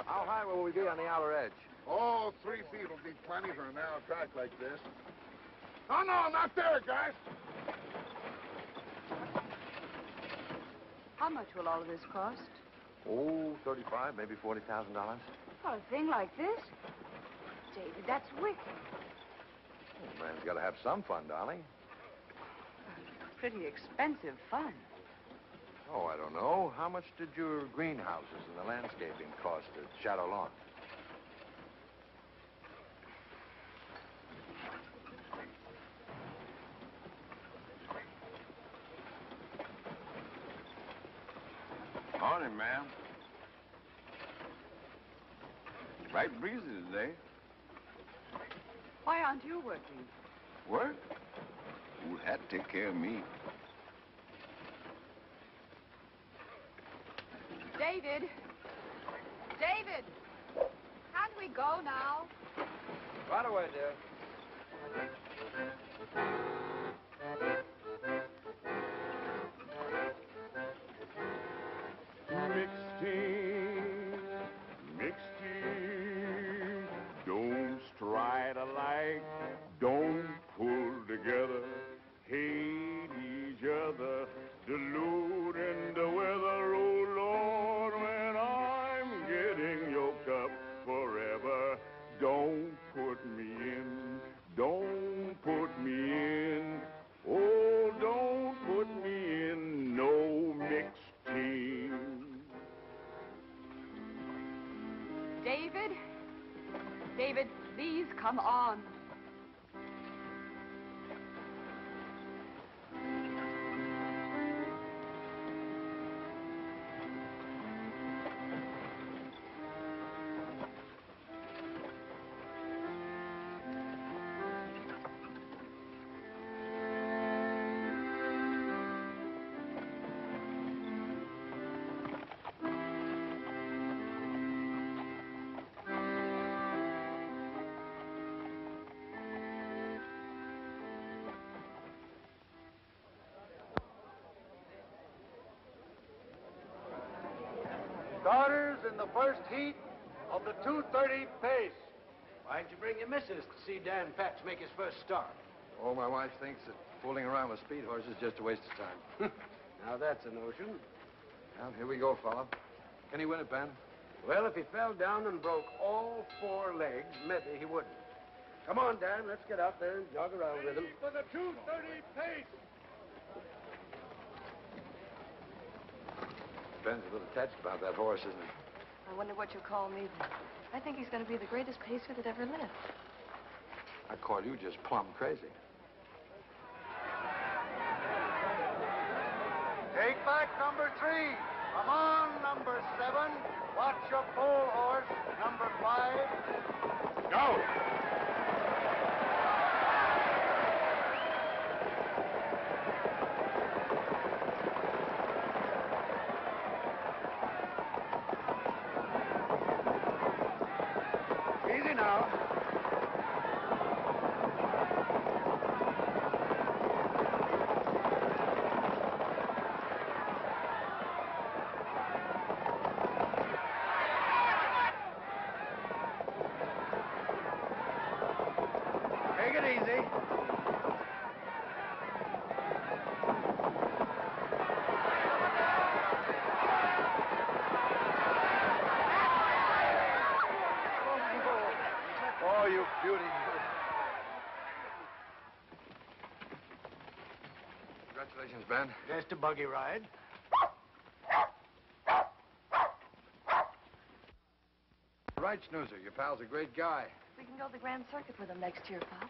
How high will we be on the outer edge? Oh, 3 feet will be plenty for a narrow track like this. Oh, no, not there, guys. How much will all of this cost? Oh, $35,000, maybe $40,000. For a thing like this? David, that's wicked. Oh, man's got to have some fun, darling. Pretty expensive fun. Oh, I don't know. How much did your greenhouses and the landscaping cost at Shadow Lawn? Morning, ma'am. Right breezy today. Why aren't you working? Work? Ooh, that take care of me. David! David! Can't we go now? Right away, dear. Mixed team, don't stride alike, don't pull together, hate each other, diluting the weather, oh Lord, when I'm getting yoked up forever, don't put me in, don't put me in, oh, don't put me in no mixed team. David? David, please come on. Starters in the first heat of the 2:30 pace. Why'd you bring your missus to see Dan Patch make his first start? Oh, my wife thinks that fooling around with speed horses is just a waste of time. Now that's a notion. Well, here we go, fella. Can he win it, Ben? Well, if he fell down and broke all 4 legs, maybe he wouldn't. Come on, Dan, let's get out there and jog around with him. For the 2:30 pace. Ben's a little touched about that horse, isn't he? I wonder what you'll call me then. I think he's going to be the greatest pacer that ever lived. I call you just plumb crazy. Take back number 3. Come on, number 7. Watch your pole horse, number 5. Go! Easy now. Take it easy. business, Ben? Just a buggy ride. Right, Snoozer. Your pal's a great guy. We can go to the Grand Circuit with him next year, Pop.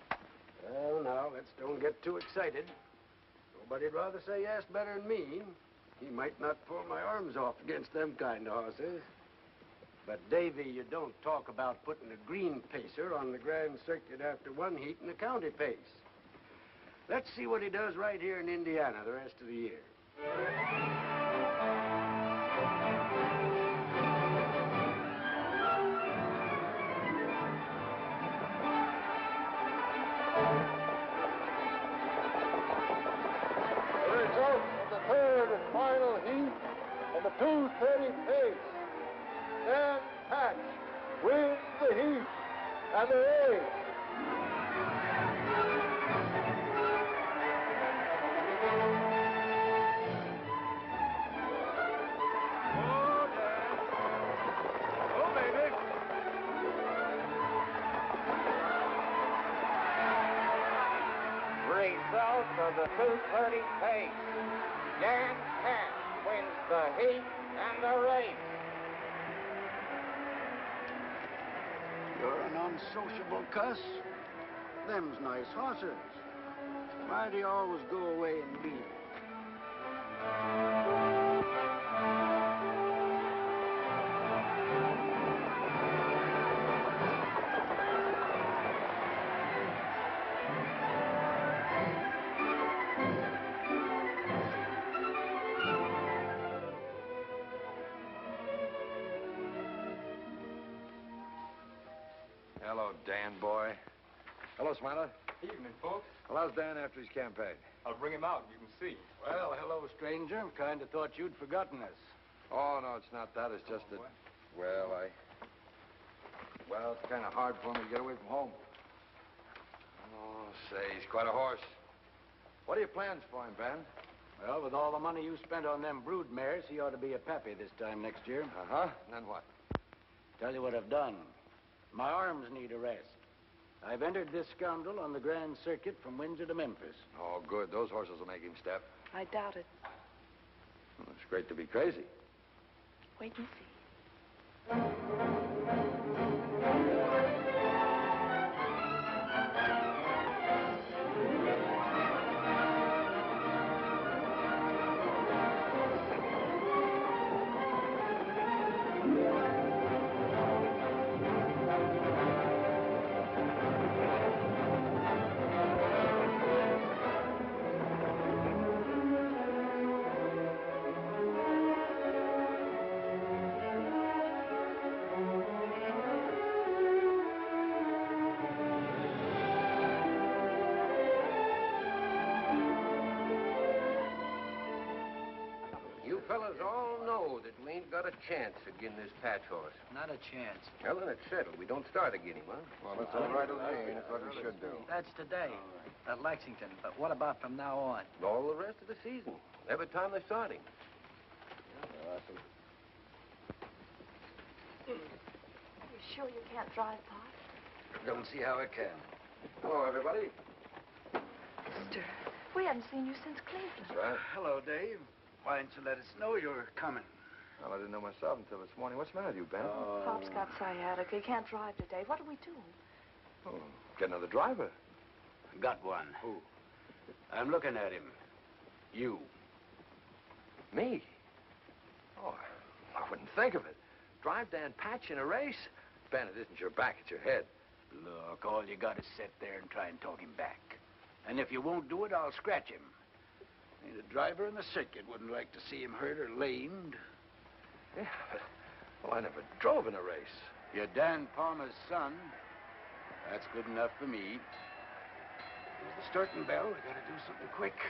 Well, now, let's don't get too excited. Nobody'd rather say yes better than me. He might not pull my arms off against them kind of horses. But, Davy, you don't talk about putting a green pacer on the Grand Circuit after one heat in the county pace. Let's see what he does right here in Indiana the rest of the year. Third and final heat of the 2:30 pace. Dan Patch wins the heat and the race. Oh, Dan. Oh, baby. Result of the 2:30 pace. Dan Patch wins the heat and the race. You're an unsociable cuss. Them's nice horses. Why do you always go away and leave 'em? Hello, Dan, boy. Hello, Smiler. Evening, folks. Well, how's Dan after his campaign? I'll bring him out. You can see. Well, hello, stranger. Kind of thought you'd forgotten us. Oh, no, it's not that. It's just that, well, it's kind of hard for me to get away from home. Oh, say, he's quite a horse. What are your plans for him, Ben? Well, with all the money you spent on them brood mares, he ought to be a pappy this time next year. Uh-huh. And then what? Tell you what I've done. My arms need a rest. I've entered this scoundrel on the Grand Circuit from Windsor to Memphis. Oh, good. Those horses will make him step. I doubt it. Well, it's great to be crazy. Wait and see. You fellas all know that we ain't got a chance again this Patch horse. Not a chance. Well, then it's settled. We don't start again him, huh? Well, that's all right with me. That's what we should do. That's today at Lexington. But what about from now on? All the rest of the season. Every time they start him. Awesome. You sure you can't drive, Pop? Don't see how it can. Hello, everybody. Mister, we haven't seen you since Cleveland. That's right. Hello, Dave. Why didn't you let us know you were coming? Well, I didn't know myself until this morning. What's the matter with you, Ben? Pop's got sciatica. He can't drive today. What do we do? Oh, get another driver. Got one. Who? I'm looking at him. You. Me? Oh, I wouldn't think of it. Drive Dan Patch in a race? Ben, it isn't your back, it's your head. Look, all you got is sit there and try and talk him back. And if you won't do it, I'll scratch him. Ain't a driver in the circuit wouldn't like to see him hurt or lamed. Yeah, but, well, I never drove in a race. You're Dan Palmer's son. That's good enough for me. There's the starting bell. I gotta do something quick.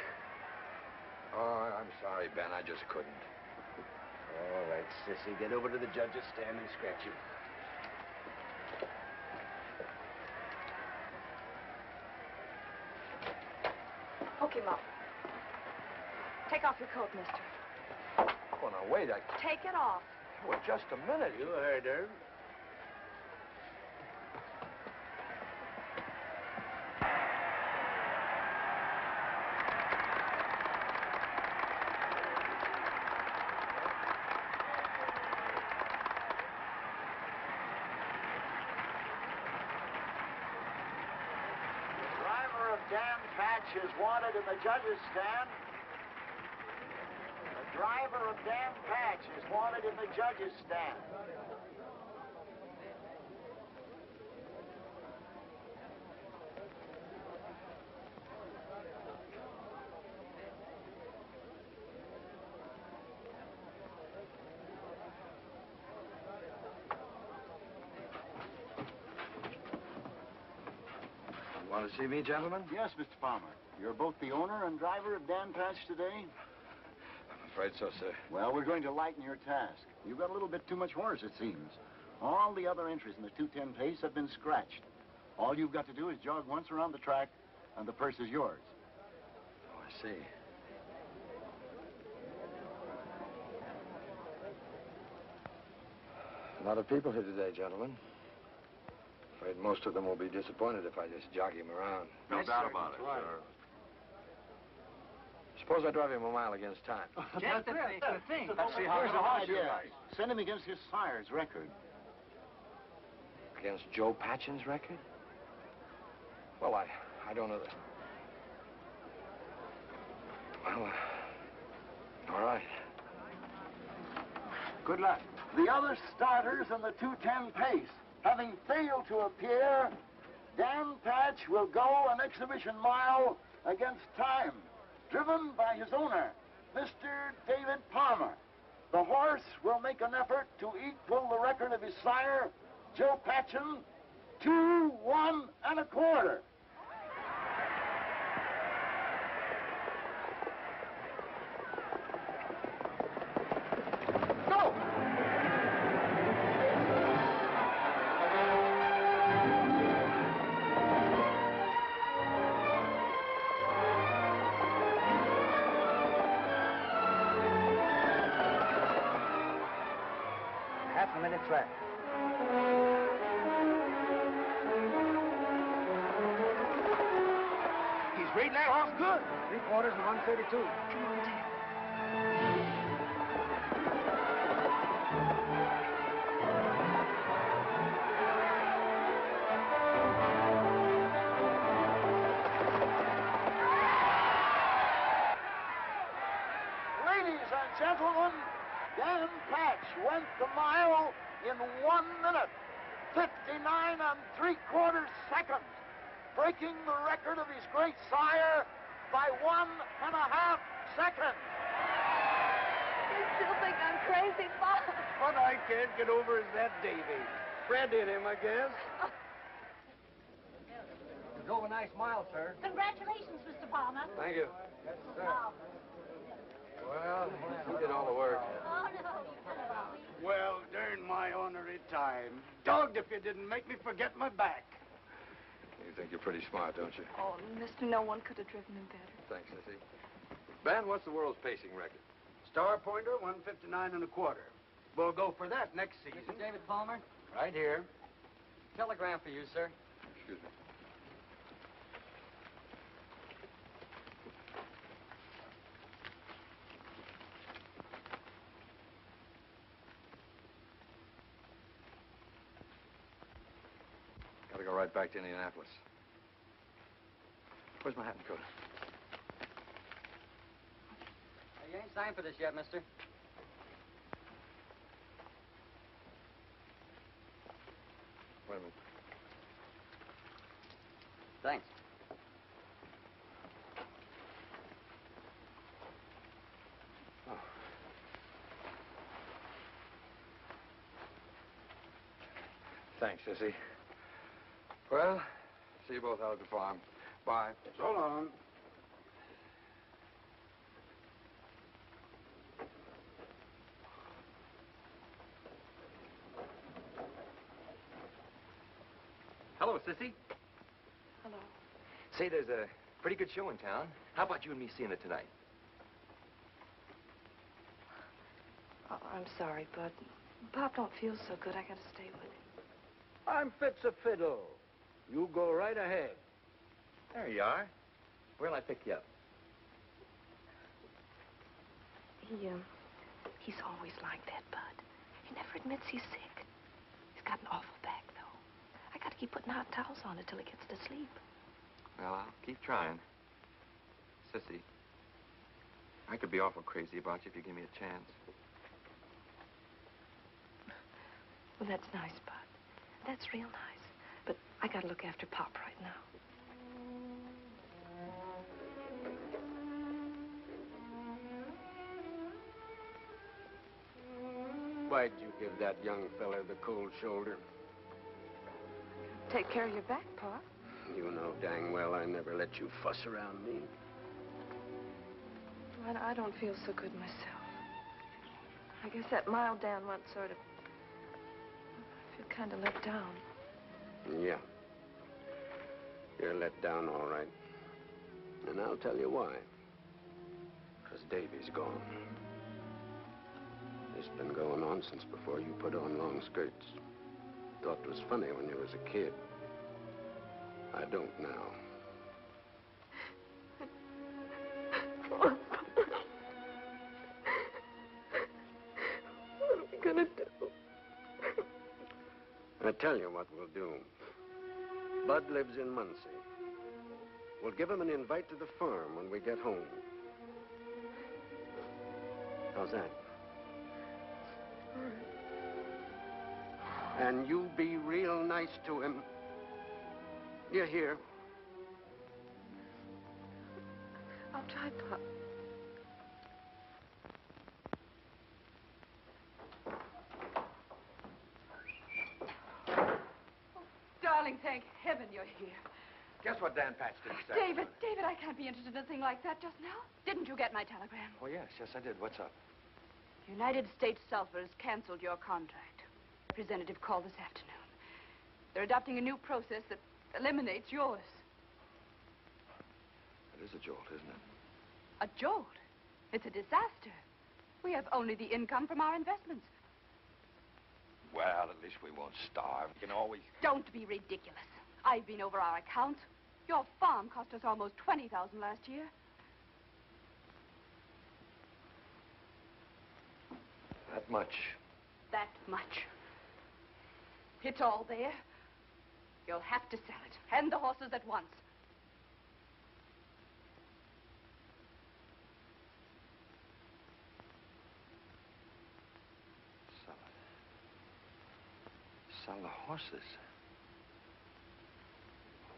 Oh, I'm sorry, Ben. I just couldn't. All right, Cissy, get over to the judge's stand and scratch him. Hook him up. Take off your coat, mister. Oh, now, wait. Take it off. Well, just a minute. You heard her. Patch is wanted in the judges' stand. The driver of Dan Patch is wanted in the judges' stand. Want to see me, gentlemen? Yes, Mr. Palmer. You're both the owner and driver of Dan Patch today? I'm afraid so, sir. Well, we're going to lighten your task. You've got a little bit too much horse, it seems. All the other entries in the 2:10 pace have been scratched. All you've got to do is jog once around the track, and the purse is yours. Oh, I see. A lot of people here today, gentlemen. Afraid most of them will be disappointed if I just jog him around. No doubt about it, sir. Suppose I drive him a mile against time. Just the thing. Let's see how the idea. Send him against his sire's record. Against Joe Patchen's record? Well, I don't know that. Well, all right. Good luck. The other starters in the 2:10 pace, having failed to appear, Dan Patch will go an exhibition mile against time, driven by his owner, Mr. David Palmer. The horse will make an effort to equal the record of his sire, Joe Patchen, 2-1 1/4. Half a minute left. He's rating that horse good. 3/4 and 132. Ladies and gentlemen, Dan Patch went the mile in 1 minute, 59 3/4 seconds, breaking the record of his great sire by 1.5 seconds. You still think I'm crazy, Bob? What I can't get over is that Davy. Fred in him, I guess. You drove a nice mile, sir. Congratulations, Mr. Palmer. Thank you. Yes, sir. Well, you did all the work. Oh, no. Well, darn my honorary time. Dogged if you didn't make me forget my back. You think you're pretty smart, don't you? Oh, mister, no one could have driven him better. Thanks, Cissy. Ben, what's the world's pacing record? Star Pointer, 159 1/4. We'll go for that next season. Mr. David Palmer? Right here. Telegram for you, sir. Excuse me. Gotta go right back to Indianapolis. Where's my hat and coat? You ain't signed for this yet, mister. Wait a minute. Thanks. Oh. Thanks, Cissy. Well, see you both out at the farm. Bye. So long. Hello, Cissy. Hello. Say, there's a pretty good show in town. How about you and me seeing it tonight? Oh, I'm sorry, Bud. Pop don't feel so good. I gotta stay with him. I'm fit as a fiddle. You go right ahead. There you are. Where'll I pick you up? He's always like that, Bud. He never admits he's sick. He's got an awful back, though. I gotta keep putting hot towels on it till he gets to sleep. Well, I'll keep trying. Cissy, I could be awful crazy about you if you give me a chance. Well, that's nice, Bud. That's real nice. But I gotta look after Pop right now. Why'd you give that young fella the cold shoulder? Take care of your back, Pop. You know dang well I never let you fuss around me. I don't feel so good myself. I guess that mild Dan went sort of... I feel kind of let down. Yeah. You're let down, all right. And I'll tell you why. Because Davy's gone. It's been going on since before you put on long skirts. Thought it was funny when you was a kid. I don't now. What are we gonna do? I tell you what we'll do. Bud lives in Muncie. We'll give him an invite to the farm when we get home. How's that? All right. And you be real nice to him. You hear? I'll try, Pop. Darling, thank heaven you're here. Guess what Dan Patch did this David, afternoon? David, I can't be interested in a thing like that just now. Didn't you get my telegram? Oh, yes, I did. What's up? United States Sulphur has canceled your contract. Representative called this afternoon. They're adopting a new process that eliminates yours. It is a jolt, isn't it? A jolt? It's a disaster. We have only the income from our investments. Well, at least we won't starve. We can always... Don't be ridiculous. I've been over our accounts. Your farm cost us almost $20,000 last year. That much. That much. It's all there. You'll have to sell it. And the horses at once. Sell the horses.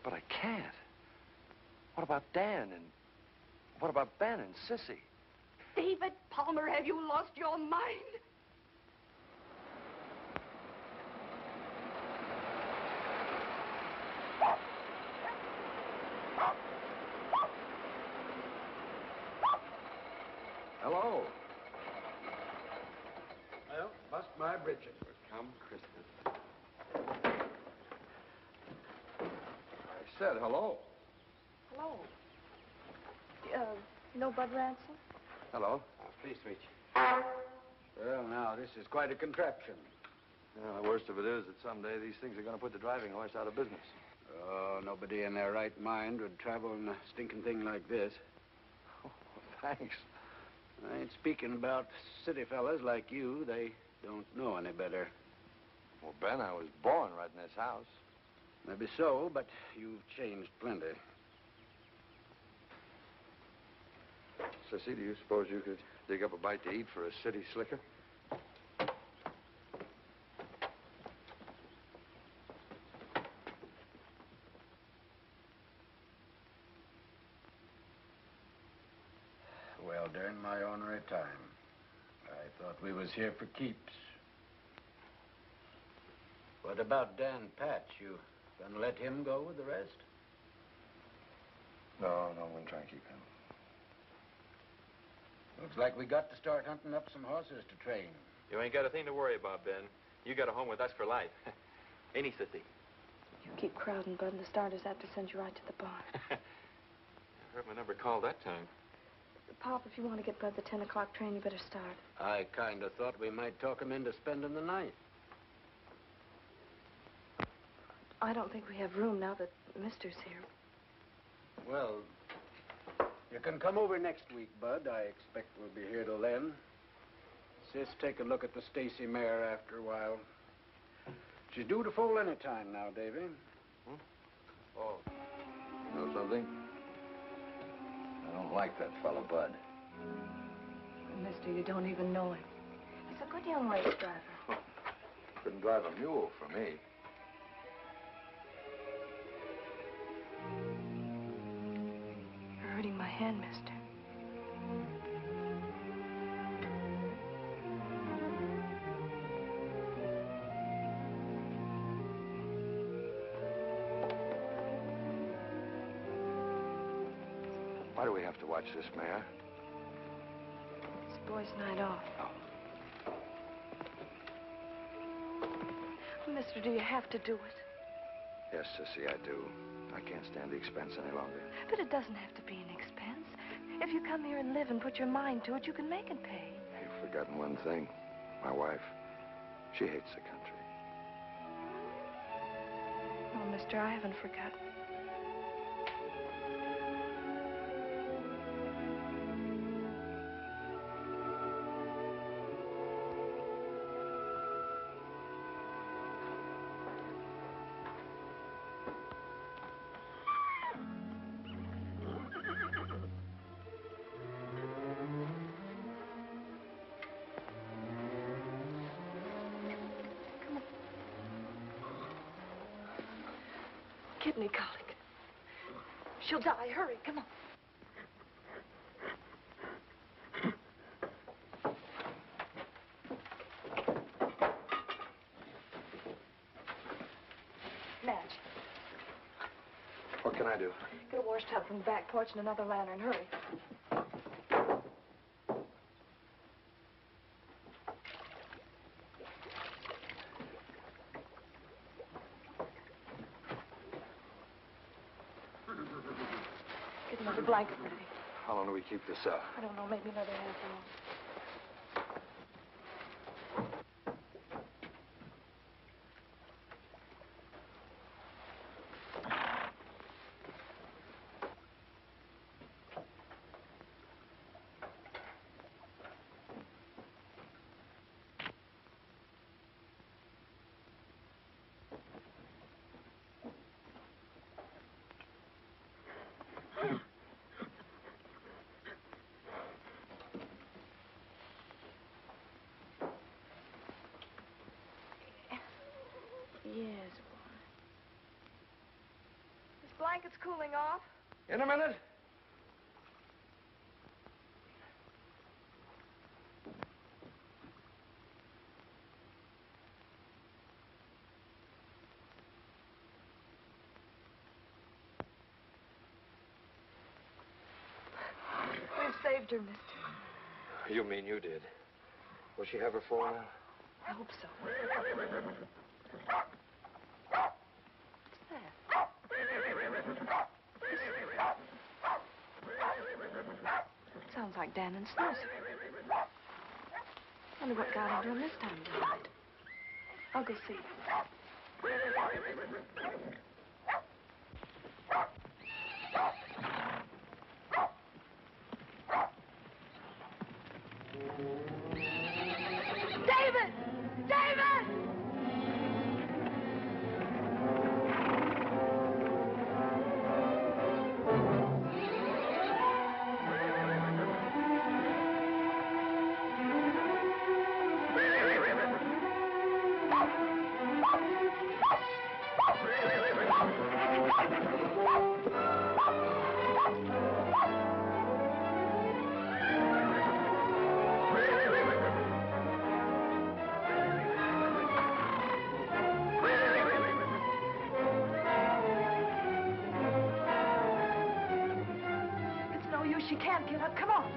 But I can't. What about Dan and... What about Ben and Cissy? David Palmer, have you lost your mind? Hello. Well, bust my britches. Come Christmas. I said hello. Hello. You know Bud Ransome? Hello. Please, Rich. Well, now, this is quite a contraption. Yeah, the worst of it is that someday these things are going to put the driving horse out of business. Oh, nobody in their right mind would travel in a stinking thing like this. Oh, thanks. I ain't speaking about city fellas like you. They don't know any better. Well, Ben, I was born right in this house. Maybe so, but you've changed plenty. Cissy, do you suppose you could dig up a bite to eat for a city slicker? Well, during my ornery time, I thought we was here for keeps. What about Dan Patch? You gonna let him go with the rest? No, I'm going to try and keep him. Looks like we got to start hunting up some horses to train. You ain't got a thing to worry about, Ben. You got a home with us for life. Ain't he, Cissy? You keep crowding, Bud, and the starters have to send you right to the barn. I heard my number called that time. Pop, if you want to get Bud the 10 o'clock train, you better start. I kind of thought we might talk him into spending the night. I don't think we have room now that Mister's here. Well, you can come over next week, Bud. I expect we'll be here till then. Sis, take a look at the Stacy mare after a while. She's due to foal any time now, Davy. Oh. Know something? I don't like that fellow, Bud. Mister, you don't even know him. He's a good young race driver. Couldn't drive a mule for me. You're hurting my hand, mister. Why do we have to watch this mare? It's the boys' night off. Mister, do you have to do it? Yes, Cissy, I do. I can't stand the expense any longer. But it doesn't have to be an expense. If you come here and live and put your mind to it, you can make it pay. You've forgotten one thing. My wife, she hates the country. Oh, mister, I haven't forgotten. Kidney colic. She'll die. Hurry, come on. Madge. What can I do? Get a wash tub from the back porch and another lantern. Hurry. Get another blanket ready. How long do we keep this up? I don't know, maybe another half hour. Yes, boy. This blanket's cooling off. In a minute. We've saved her, mister. You mean you did? Will she have her fall now? I hope so. Sounds like Dan and Snooze. Wonder what got into him this time of the night. I'll go see. David! David! She can't get up. Come on.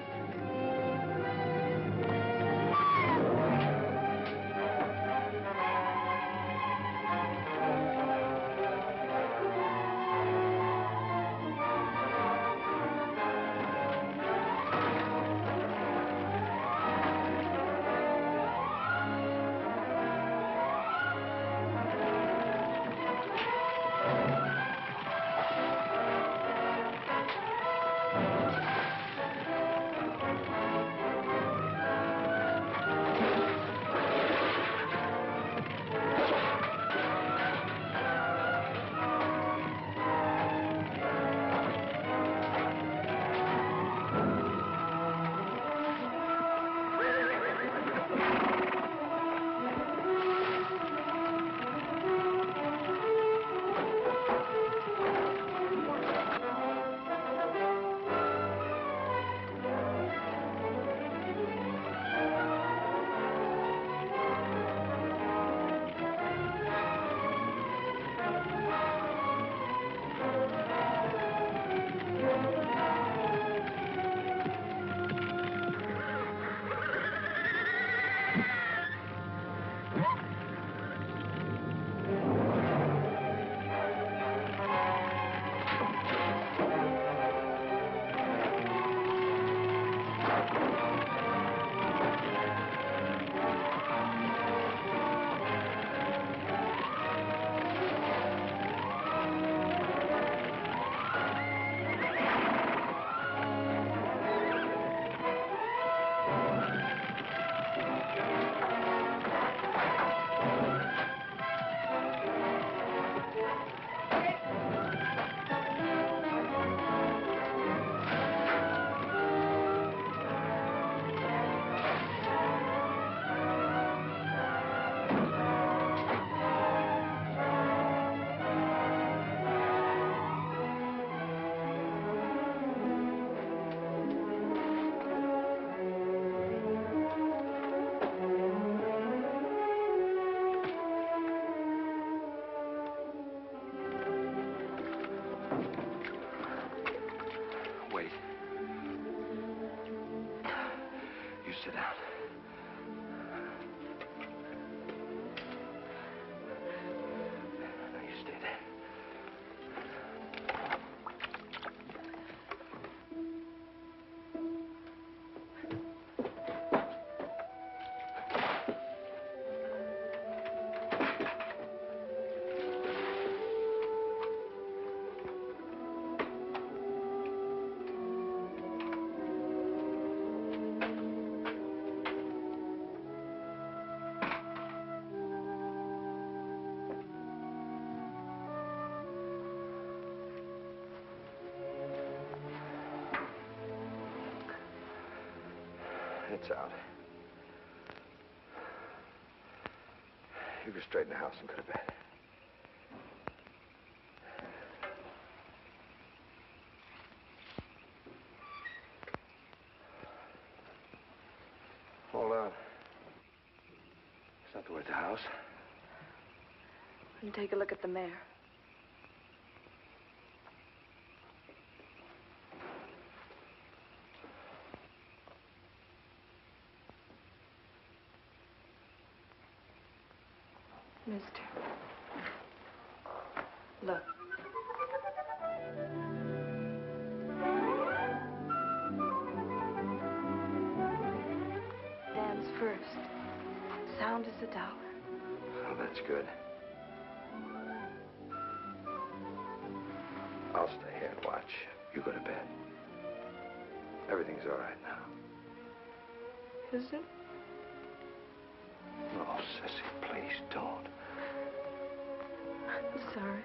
It's out. You go straight in the house and go to bed. Hold on. It's not toward the house. And take a look at the mare. Mister. Look. Dan's first. Sound as a dollar. Oh, that's good. I'll stay here and watch. You go to bed. Everything's all right now. Is it? Oh, Cissy, please don't. I'm sorry.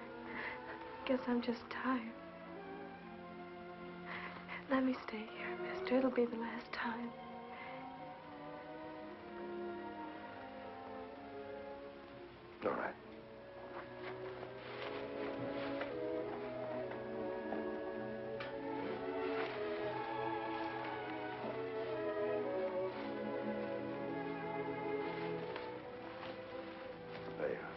Guess I'm just tired. Let me stay here, mister. It'll be the last time. All right. There you are.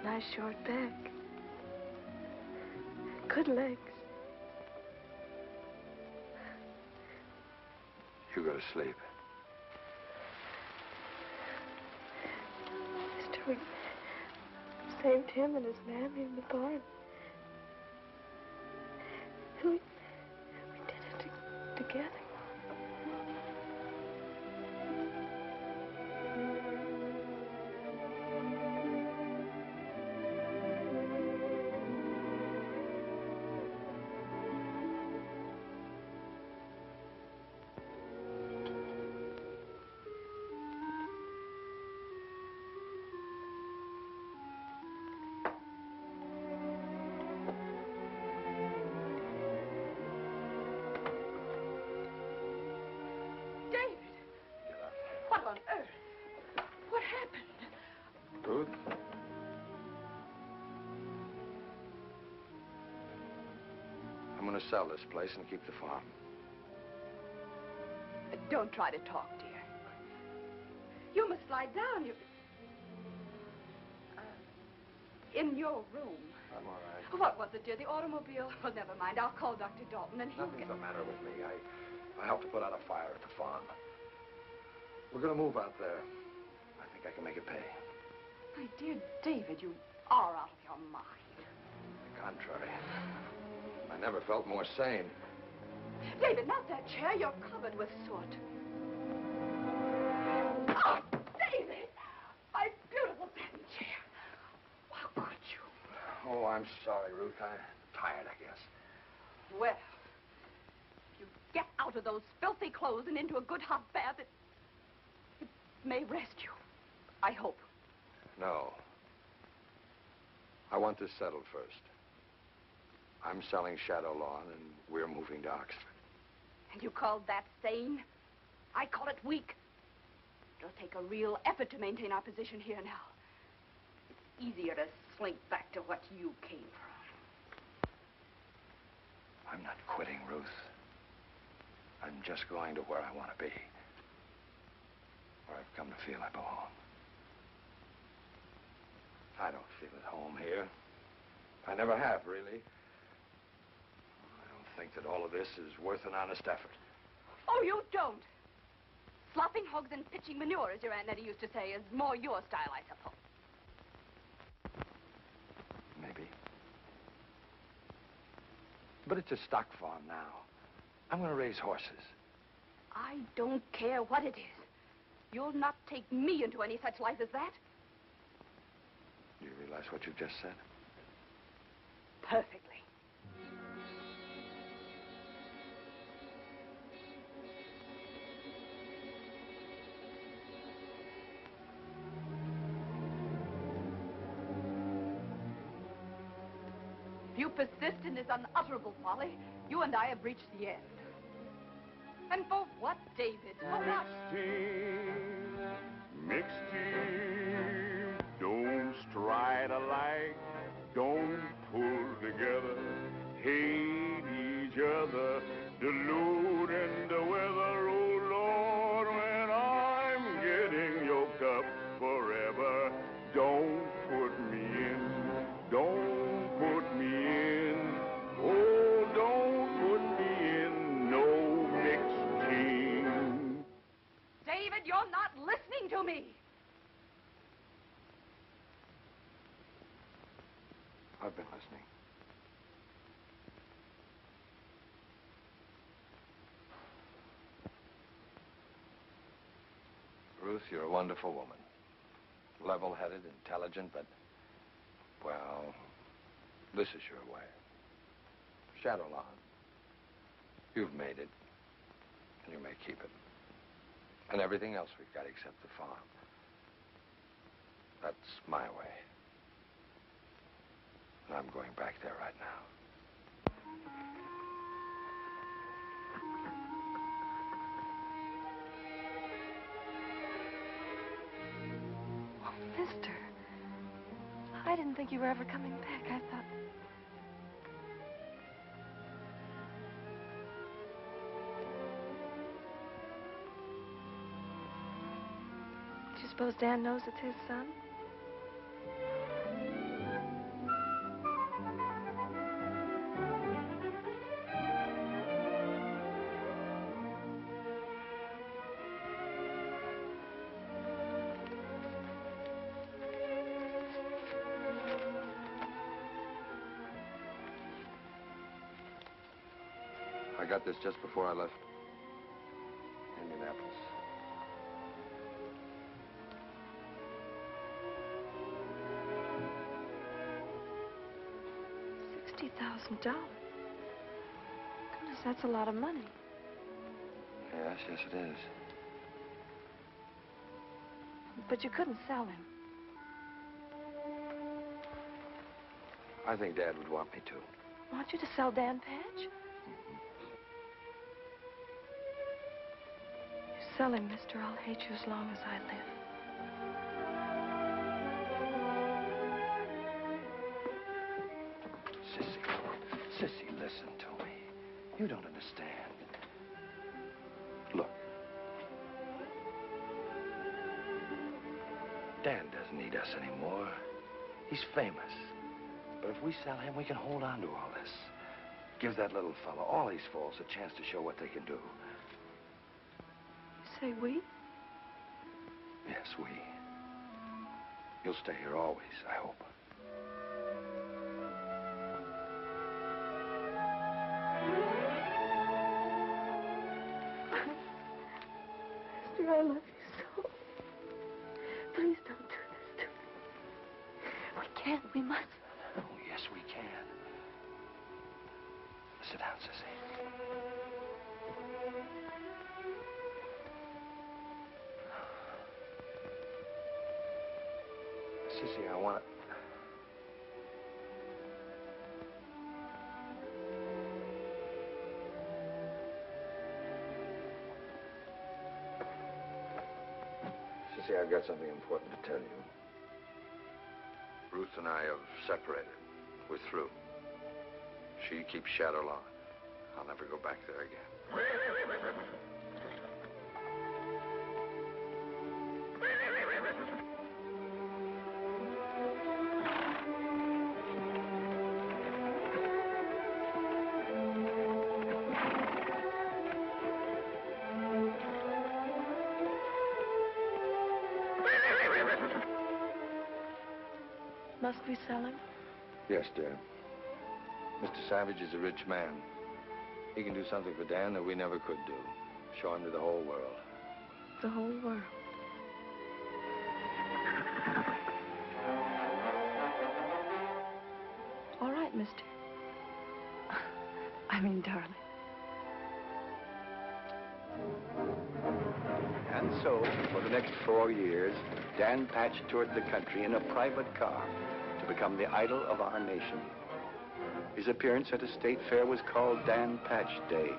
Nice short back. Good legs. You go to sleep. Mister, we saved him and his mammy in the barn. And we did it together. What on earth? What happened? Ruth? I'm going to sell this place and keep the farm. Don't try to talk, dear. You must lie down. You... in your room. I'm all right. What was it, dear? The automobile? Well, never mind. I'll call Dr. Dalton and he'll Nothing's get... the matter with me. I helped to put out a fire at the farm. We're going to move out there. I think I can make it pay. My dear David, you are out of your mind. On the contrary. I never felt more sane. David, not that chair. You're covered with soot. Oh, David! My beautiful satin chair. How could you? Oh, I'm sorry, Ruth. I'm tired, I guess. Well, if you get out of those filthy clothes and into a good hot bath, it may rest you. I hope. No. I want this settled first. I'm selling Shadow Lawn, and we're moving to Oxford. And you call that sane? I call it weak. It'll take a real effort to maintain our position here now. It's easier to slink back to what you came from. I'm not quitting, Ruth. I'm just going to where I want to be. Where I've come to feel I belong. I don't feel at home here. I never have, really. I don't think that all of this is worth an honest effort. Oh, you don't? Slopping hogs and pitching manure, as your Aunt Netty used to say, is more your style, I suppose. Maybe. But it's a stock farm now. I'm going to raise horses. I don't care what it is. You'll not take me into any such life as that. Do you realize what you've just said? Perfectly. If you persist in this unutterable folly, you and I have reached the end. And for what, David? For what? Mixed team, don't stride alike, don't pull together, hate each other, deluding the weather, oh Lord, when I'm getting yoked up forever, don't put me in, don't put me in, oh, don't put me in no mixed team. David, you're not listening to me. I've been listening. Ruth, you're a wonderful woman. Level-headed, intelligent, but, well, this is your way. Shadowlawn. You've made it, and you may keep it. And everything else we've got except the farm. That's my way. And I'm going back there right now. Oh, mister. I didn't think you were ever coming back. I thought... Do you suppose Dan knows it's his son? I got this just before I left Indianapolis. $60,000. Goodness, that's a lot of money. Yes, yes, it is. But you couldn't sell him. I think Dad would want me to. Want you to sell Dan Patch? You sell him, mister, I'll hate you as long as I live. Cissy, listen to me. You don't understand. Look. Dan doesn't need us anymore. He's famous. But if we sell him, we can hold on to all this. Give that little fellow, all these fools, a chance to show what they can do. You say we? Yes, we. You'll stay here always, I hope. Mister, I love you so. Please don't do this to me. We can't. We must. Oh, yes, we can. Sit down, Cissy. Cissy, I want to... Cissy, I've got something important to tell you. Ruth and I have separated. We're through. She keeps Shadowlawn. I'll never go back there again. Must we sell him? Yes, dear. Mr. Savage is a rich man. He can do something for Dan that we never could do. Show him to the whole world. The whole world. All right, mister. I mean, darling. And so, for the next 4 years, Dan Patch toured the country in a private car to become the idol of our nation. His appearance at a state fair was called Dan Patch Day,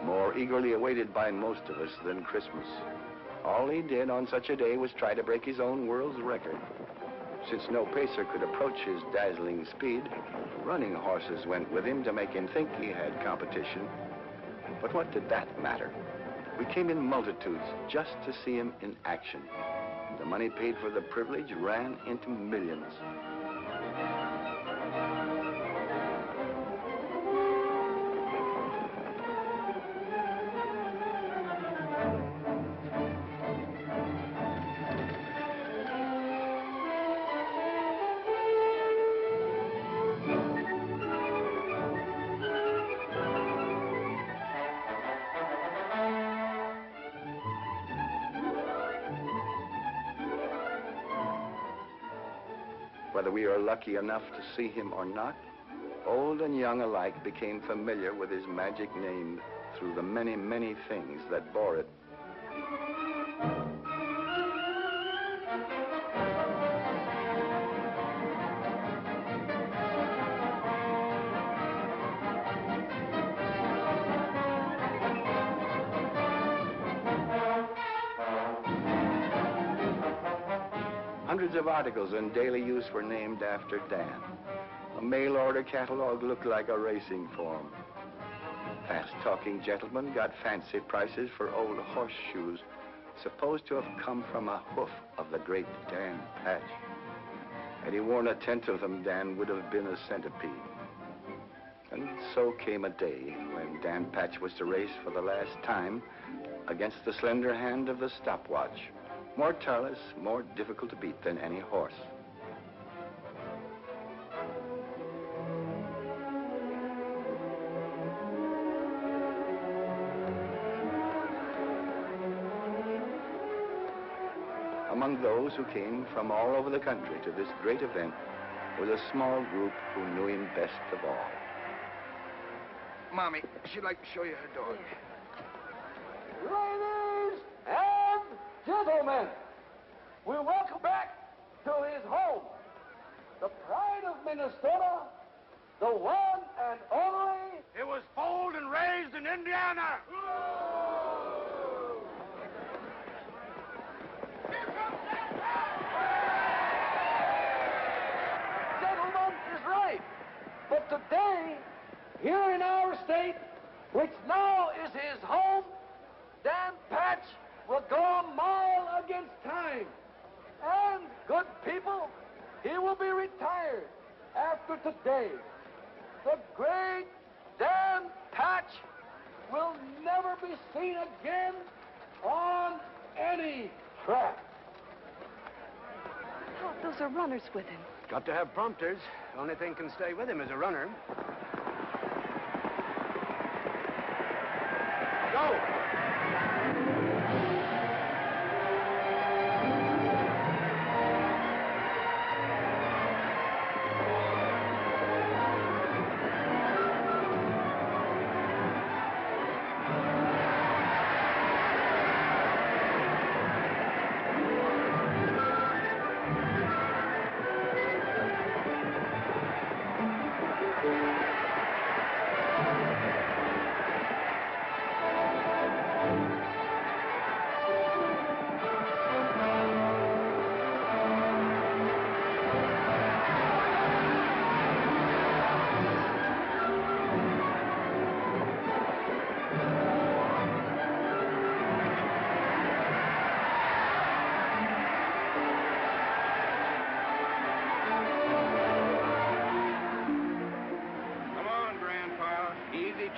more eagerly awaited by most of us than Christmas. All he did on such a day was try to break his own world's record. Since no pacer could approach his dazzling speed, running horses went with him to make him think he had competition. But what did that matter? We came in multitudes just to see him in action. The money paid for the privilege ran into millions. Whether we are lucky enough to see him or not, old and young alike became familiar with his magic name through the many, many things that bore it. Hundreds of articles in daily use were named after Dan. A mail order catalog looked like a racing form. Fast-talking gentlemen got fancy prices for old horseshoes, supposed to have come from a hoof of the great Dan Patch. Had he worn a tenth of them, Dan would have been a centipede. And so came a day when Dan Patch was to race for the last time against the slender hand of the stopwatch. More tireless, more difficult to beat than any horse. Among those who came from all over the country to this great event was a small group who knew him best of all. Mommy, she'd like to show you her dog. Ladies and gentlemen, we welcome back to his home, the pride of Minnesota, the one and only. It was foaled and raised in Indiana. Gentlemen is right, but today, here in our state, which now is his home, Dan Patch will go a mile against time. And, good people, he will be retired after today. The great Dan Patch will never be seen again on any track. Oh, those are runners with him. Got to have prompters. Only thing can stay with him is a runner. Go!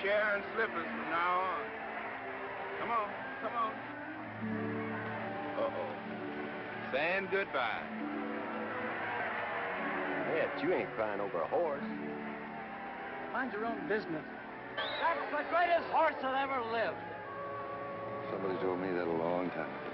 Chair and slippers from now on. Come on, come on. Uh-oh. Saying goodbye. Yeah, but you ain't crying over a horse. Mind your own business. That's the greatest horse that ever lived. Somebody told me that a long time ago.